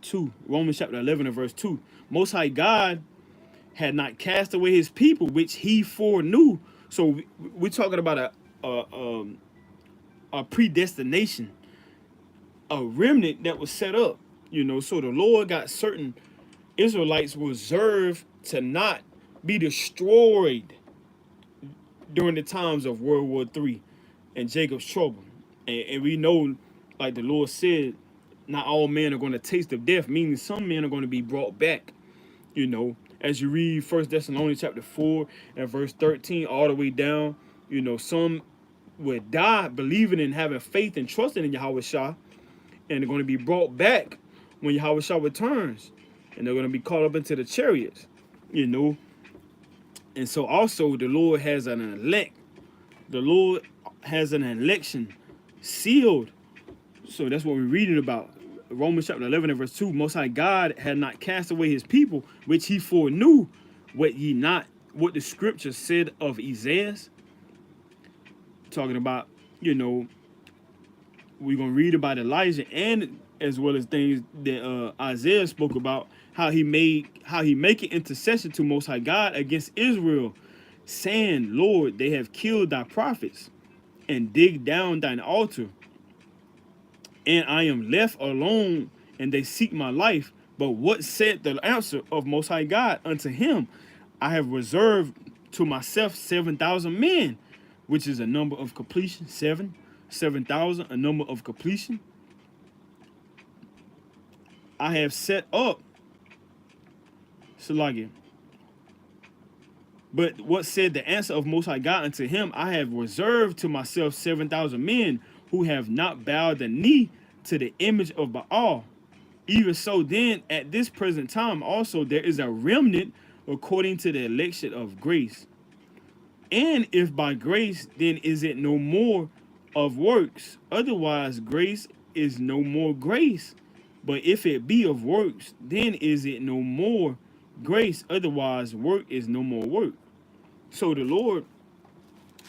[SPEAKER 1] 2. Romans chapter 11 and verse 2. Most High God had not cast away his people, which he foreknew. So we're talking about a predestination, a remnant that was set up. You know, so the Lord got certain Israelites reserved to not be destroyed during the times of World War III and Jacob's trouble. And we know, like the Lord said, not all men are going to taste of death, meaning some men are going to be brought back. You know, as you read 1 Thessalonians chapter 4 and verse 13 all the way down, you know, some would die believing and having faith and trusting in Yahweh Shah, and they're going to be brought back when Yahweh Shah returns, and they're going to be caught up into the chariots, you know. And so also the Lord has an elect. The Lord has an election sealed. So that's what we're reading about. Romans chapter 11 and verse 2. Most High God had not cast away his people, which he foreknew. What the scripture said of Isaiah. Talking about, you know, we're going to read about Elijah, and as well as things that Isaiah spoke about, how he make an intercession to Most High God against Israel, saying, Lord, they have killed thy prophets and dig down thine altar, and I am left alone, and they seek my life. But what said the answer of Most High God unto him? I have reserved to myself 7,000 men, which is a number of completion. 7,000, a number of completion. I have set up, Salagia. But what said the answer of Most High God unto him? I have reserved to myself 7,000 men who have not bowed the knee to the image of Baal. Even so, then, at this present time also there is a remnant according to the election of grace. And if by grace, then is it no more of works? Otherwise, grace is no more grace. But if it be of works, then is it no more grace. Otherwise, work is no more work. So the Lord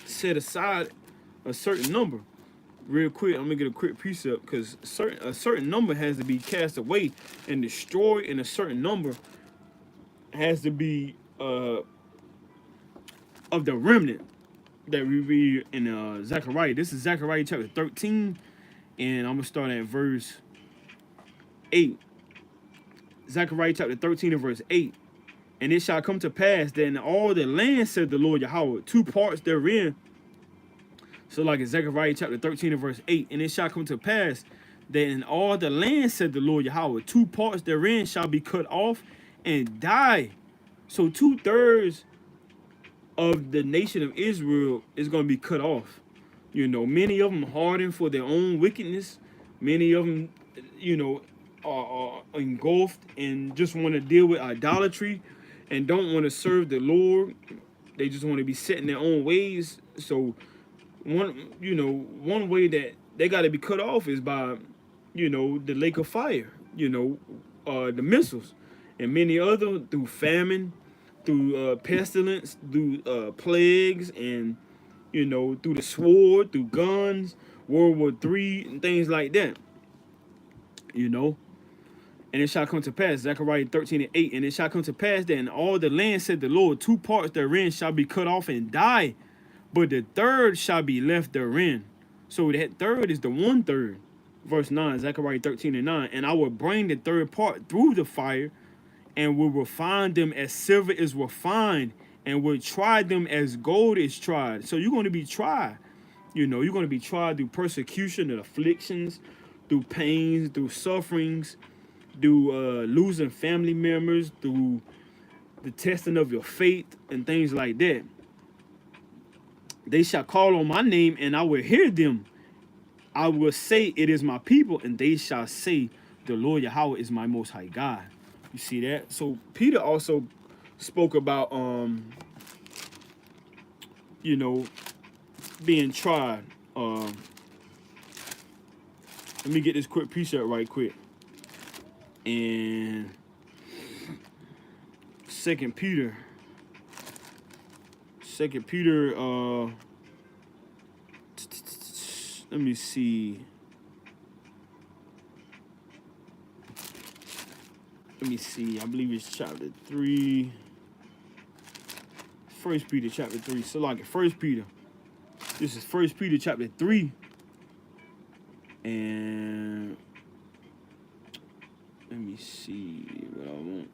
[SPEAKER 1] set aside a certain number. Real quick, I'm gonna get a quick precept because a certain number has to be cast away and destroyed, and a certain number has to be of the remnant that we read in Zechariah. This is Zechariah chapter 13, and I'm gonna start at verse 8. Zechariah chapter 13 and verse 8. And it shall come to pass that in all the land, said the Lord Yahweh, two parts therein. So like in Zechariah chapter 13 and verse 8, and it shall come to pass that in all the land, said the Lord Yahweh, two parts therein shall be cut off and die. So 2/3 of the nation of Israel is going to be cut off. You know, many of them hardened for their own wickedness. Many of them, you know, are engulfed and just want to deal with idolatry and don't want to serve the Lord. They just want to be set in their own ways. So one way that they got to be cut off is by, you know, the lake of fire, you know, the missiles, and many other through famine, through pestilence, through plagues, and, you know, through the sword, through guns, World War III, and things like that, you know. And it shall come to pass, Zechariah 13 and 8, and it shall come to pass that in all the land, said the Lord, two parts therein shall be cut off and die, but the third shall be left therein. So that third is the 1/3. Verse 9, Zechariah 13 and 9. And I will bring the third part through the fire, and will refine them as silver is refined, and will try them as gold is tried. So you're going to be tried. You know, you're going to be tried through persecution and afflictions, through pains, through sufferings, through losing family members, through the testing of your faith and things like that. They shall call on my name, and I will hear them. I will say, it is my people, and they shall say, the Lord Yahweh is my most high God. You see that? So Peter also spoke about, you know, being tried. Let me get this quick precept right quick. And 2 Peter, let me see. I believe it's chapter 3. 1 Peter chapter 3. So like 1 Peter. This is 1 Peter chapter 3. And let me see what I want.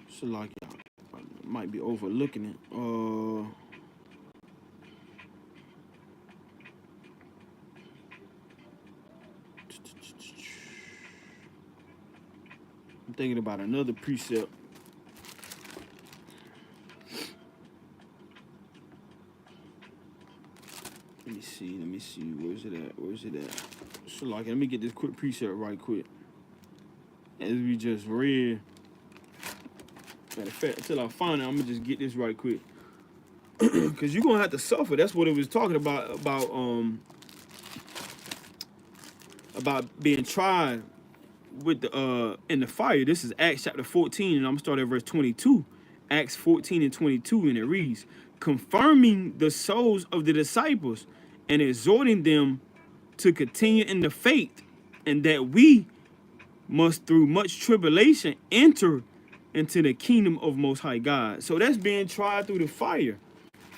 [SPEAKER 1] So like I might be overlooking it. I'm thinking about another precept. Let me see. Where's it at? So like, let me get this quick precept right quick. As we just read. Matter of fact, until I find it, I'm gonna just get this right quick. Cause you're gonna have to suffer. That's what it was talking about being tried with the in the fire. This is Acts chapter 14, and I'm starting at verse 22. Acts 14 and 22, and it reads, confirming the souls of the disciples and exhorting them to continue in the faith, and that we must through much tribulation enter into the kingdom of Most High God. So that's being tried through the fire.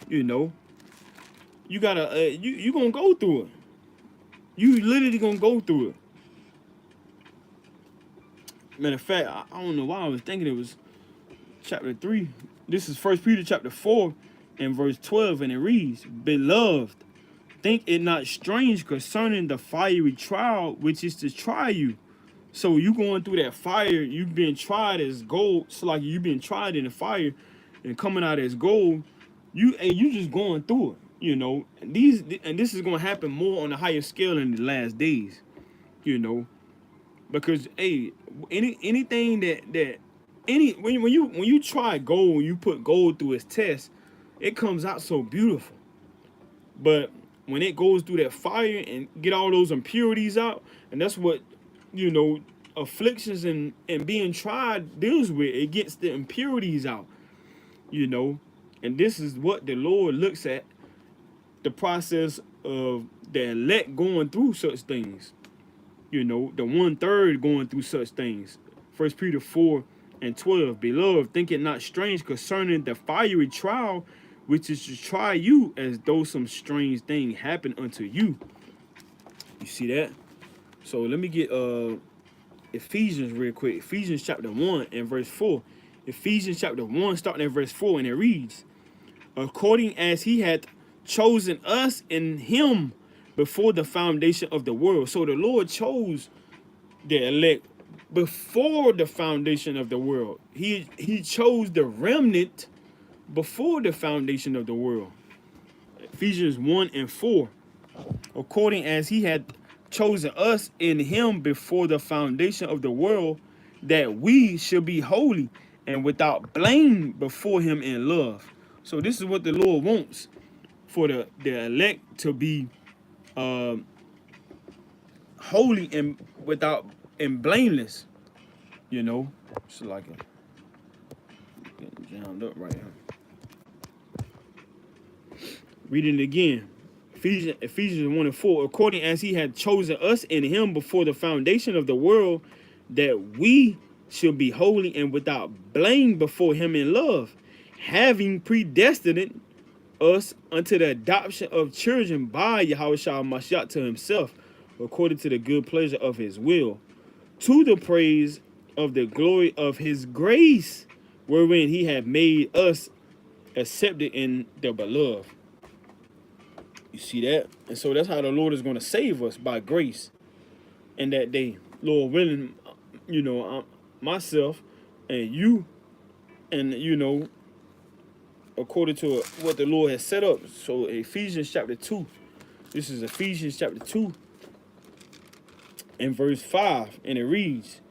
[SPEAKER 1] You know, you gotta you gonna go through it. You literally gonna go through it. Matter of fact, I don't know why I was thinking it was chapter 3. This is 1 Peter chapter 4 and verse 12, and it reads, beloved, think it not strange concerning the fiery trial which is to try you. So you going through that fire, you being tried as gold. So like you being tried in the fire and coming out as gold. You just going through it. You know, this is gonna happen more on a higher scale in the last days. You know, because hey, anything when you try gold, you put gold through its test, it comes out so beautiful. But when it goes through that fire and get all those impurities out, and that's what, you know, afflictions and being tried deals with. It gets the impurities out, you know. And this is what the Lord looks at, the process of the elect going through such things. You know, the 1/3 going through such things. 1 Peter 4:12. Beloved, think it not strange concerning the fiery trial which is to try you, as though some strange thing happened unto you. You see that? So let me get Ephesians real quick. Ephesians chapter 1 and verse 4. Ephesians chapter 1 starting at verse 4, and it reads, according as he hath chosen us in him before the foundation of the world. So the Lord chose the elect before the foundation of the world. He chose the remnant before the foundation of the world. Ephesians 1 and 4. According as he had chosen us in him before the foundation of the world, that we should be holy and without blame before him in love. So this is what the Lord wants, for the elect to be holy and without and blameless. You know, it's like getting jammed up right here. Reading it again. Ephesians 1 and 4. According as he had chosen us in him before the foundation of the world, that we should be holy and without blame before him in love, having predestined us unto the adoption of children by Yahushua Mashiach to himself, according to the good pleasure of his will, to the praise of the glory of his grace, wherein he had made us accepted in the beloved. You see that? And so that's how the Lord is going to save us, by grace. In that day, Lord willing, you know, myself and you, and, you know, according to what the Lord has set up. So Ephesians chapter 2. This is Ephesians chapter 2 and verse 5. And it reads,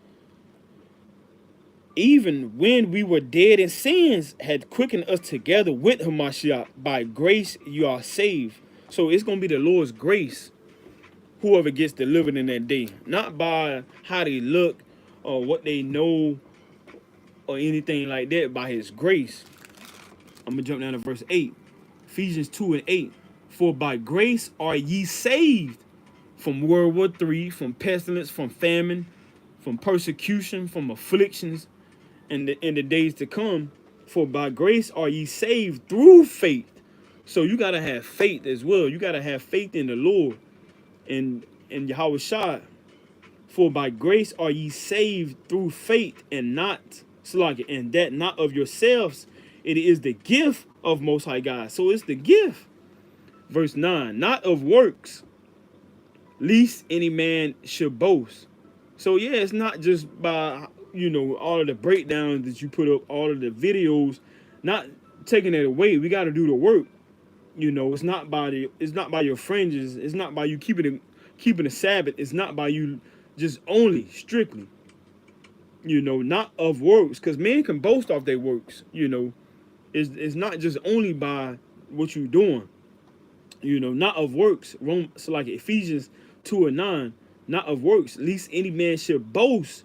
[SPEAKER 1] even when we were dead in sins, had quickened us together with Hamashiach. By grace you are saved. So it's going to be the Lord's grace, whoever gets delivered in that day. Not by how they look or what they know or anything like that, by his grace. I'm going to jump down to verse 8. Ephesians 2 and 8. For by grace are ye saved from World War III, from pestilence, from famine, from persecution, from afflictions, and in the days to come. For by grace are ye saved through faith. So you got to have faith as well. You got to have faith in the Lord and in Yahushua. For by grace are ye saved through faith, and not and that not of yourselves. It is the gift of Most High God. So it's the gift. Verse 9, not of works, lest any man should boast. So yeah, it's not just by, you know, all of the breakdowns that you put up, all of the videos, not taking it away. We got to do the work. You know, it's not by your fringes. It's not by you keeping the Sabbath. It's not by you just only strictly, you know, not of works, because men can boast off their works. You know, it's not just only by what you're doing. You know, not of works. So like Ephesians 2 and 9, not of works, lest any man should boast.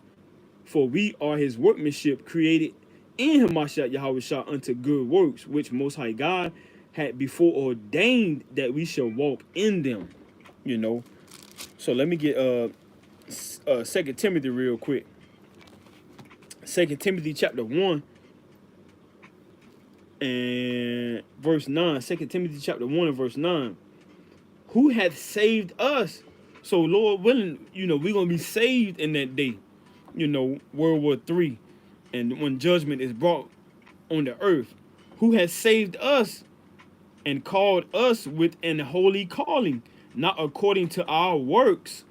[SPEAKER 1] For we are his workmanship, created in Hamashiach Yahushua unto good works, which Most High God had before ordained that we shall walk in them. You know, so let me get 2 Timothy real quick. 2 Timothy chapter 1 and verse 9. 2 Timothy chapter 1 and verse 9. Who hath saved us? So Lord willing, you know, we're gonna be saved in that day. You know, World War III, and when judgment is brought on the earth. Who has saved us and called us with an holy calling, not according to our works,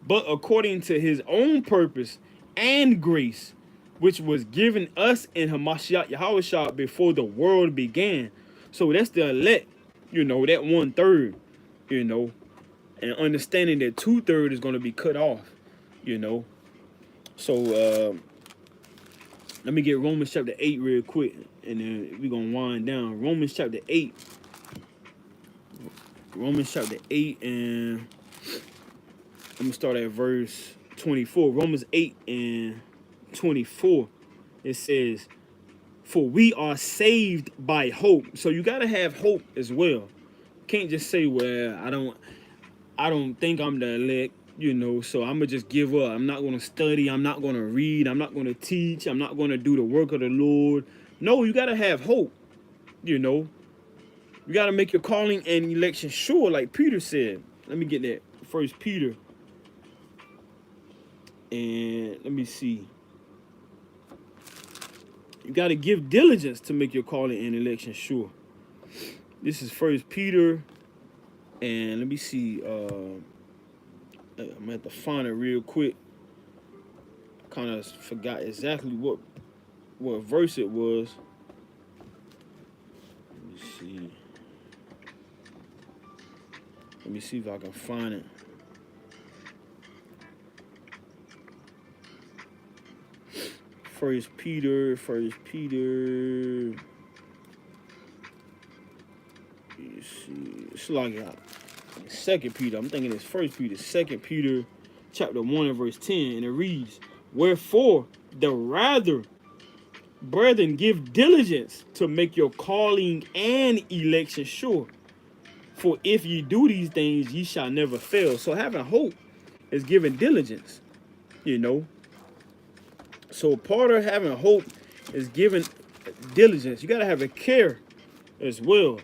[SPEAKER 1] but according to his own purpose and grace, which was given us in Hamashiach Yahushua before the world began. So that's the elect, you know, that 1/3, you know, and understanding that 2/3 is going to be cut off, you know. So let me get Romans chapter 8 real quick, and then we're going to wind down. Romans chapter 8. Romans chapter 8, and I'm going to start at verse 24. Romans 8 and 24. It says, for we are saved by hope. So you gotta have hope as well. Can't just say, well, I don't think I'm the elect, you know, so I'm gonna just give up. I'm not gonna study, I'm not gonna read, I'm not gonna teach, I'm not gonna do the work of the Lord. No, you gotta have hope, you know. You gotta make your calling and election sure, like Peter said. Let me get that. 1 Peter. And let me see. You gotta give diligence to make your calling and election sure. This is 1 Peter. And let me see. I'm gonna have to find it real quick. I kind of forgot exactly what verse it was. Let me see. Let me see if I can find it. First Peter. You see, it's like Second Peter. I'm thinking it's First Peter. 2 Peter, chapter 1 and verse 10, and it reads, wherefore the rather, brethren, give diligence to make your calling and election sure. For if ye do these things, ye shall never fail. So having hope is giving diligence, you know. So part of having hope is giving diligence. You got to have a care as well.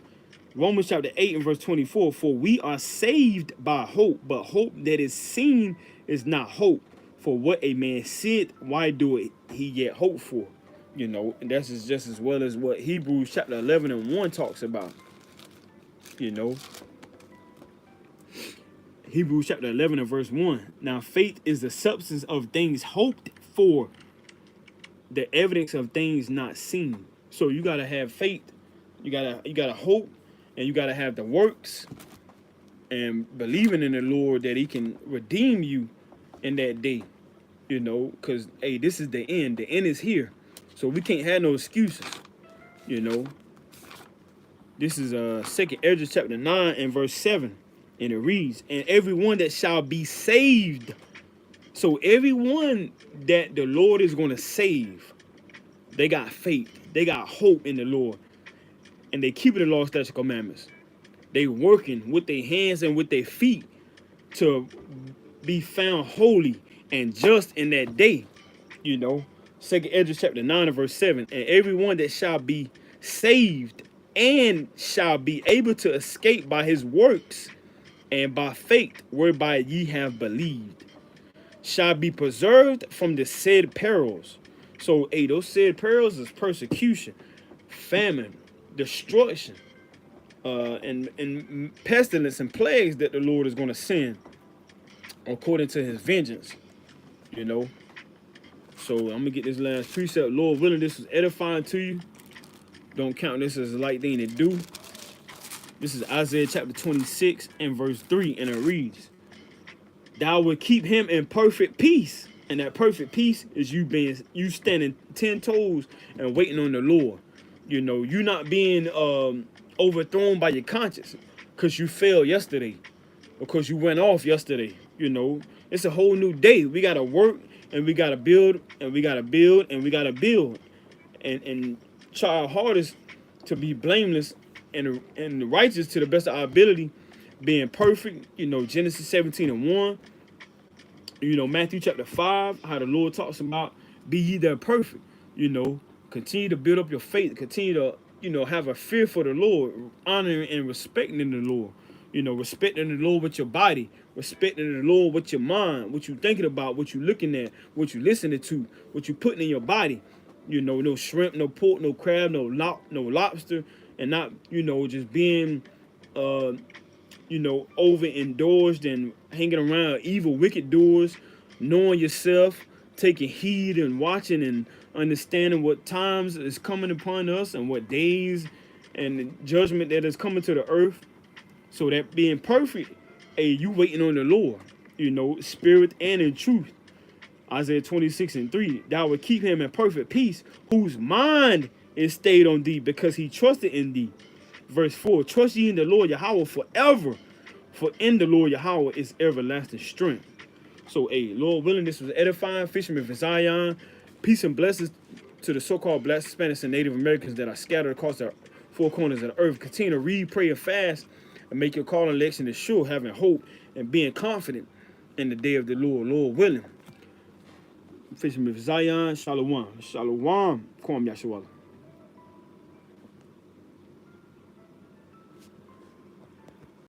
[SPEAKER 1] Romans chapter 8 and verse 24. For we are saved by hope, but hope that is seen is not hope. For what a man said, why do he yet hope for? You know, and that's just as well as what Hebrews chapter 11 and 1 talks about. You know, Hebrews chapter 11 and verse 1. Now faith is the substance of things hoped for, the evidence of things not seen. So you gotta have faith, you gotta hope, and you gotta have the works and believing in the Lord that He can redeem you in that day. You know, because hey, this is the end. The end is here, so we can't have no excuses. You know. This is 2 Ezra chapter 9 and verse 7, and it reads, and everyone that shall be saved. So everyone that the Lord is going to save, they got faith, they got hope in the Lord, and they keep the law, statutes, commandments. They working with their hands and with their feet to be found holy and just in that day. You know, 2 Ezra chapter 9 and verse 7, and everyone that shall be saved and shall be able to escape by his works and by faith whereby ye have believed, shall be preserved from the said perils. So, hey, those said perils is persecution, famine, destruction, and pestilence and plagues that the Lord is going to send according to His vengeance. You know. So I'm gonna get this last precept. Lord willing, this was edifying to you. Don't count this as a light thing to do. This is Isaiah chapter 26 and verse 3, and it reads, thou will keep him in perfect peace. And that perfect peace is you standing 10 toes and waiting on the Lord. You know, you not being overthrown by your conscience because you failed yesterday, because you went off yesterday. You know, it's a whole new day. We gotta work and we gotta build and we gotta build and we gotta build and try our hardest to be blameless and righteous to the best of our ability, being perfect. You know, Genesis 17 and 1. You know, Matthew chapter 5, how the Lord talks about be ye there perfect. You know, continue to build up your faith, continue to, you know, have a fear for the Lord, honoring and respecting the Lord. You know, respecting the Lord with your body, respecting the Lord with your mind, what you thinking about, what you looking at, what you listening to, what you putting in your body. You know, no shrimp, no pork, no crab, no lobster, and not, you know, just being, you know, overindulged and hanging around evil, wicked doers, knowing yourself, taking heed and watching and understanding what times is coming upon us and what days and the judgment that is coming to the earth. So that being perfect, hey, you waiting on the Lord, you know, spirit and in truth. Isaiah 26 and 3, thou will keep him in perfect peace, whose mind is stayed on thee, because he trusted in thee. Verse 4, trust ye in the Lord Yahweh forever, for in the Lord Yahweh is everlasting strength. So, Lord willing, this was edifying. Fisherman for Zion. Peace and blessings to the so-called Black, Hispanics, and Native Americans that are scattered across the four corners of the earth. Continue to read, pray, and fast, and make your call and election sure, having hope and being confident in the day of the Lord. Lord willing. Fisherman for Zion. Shalom. Shalom. Kwam Yashua.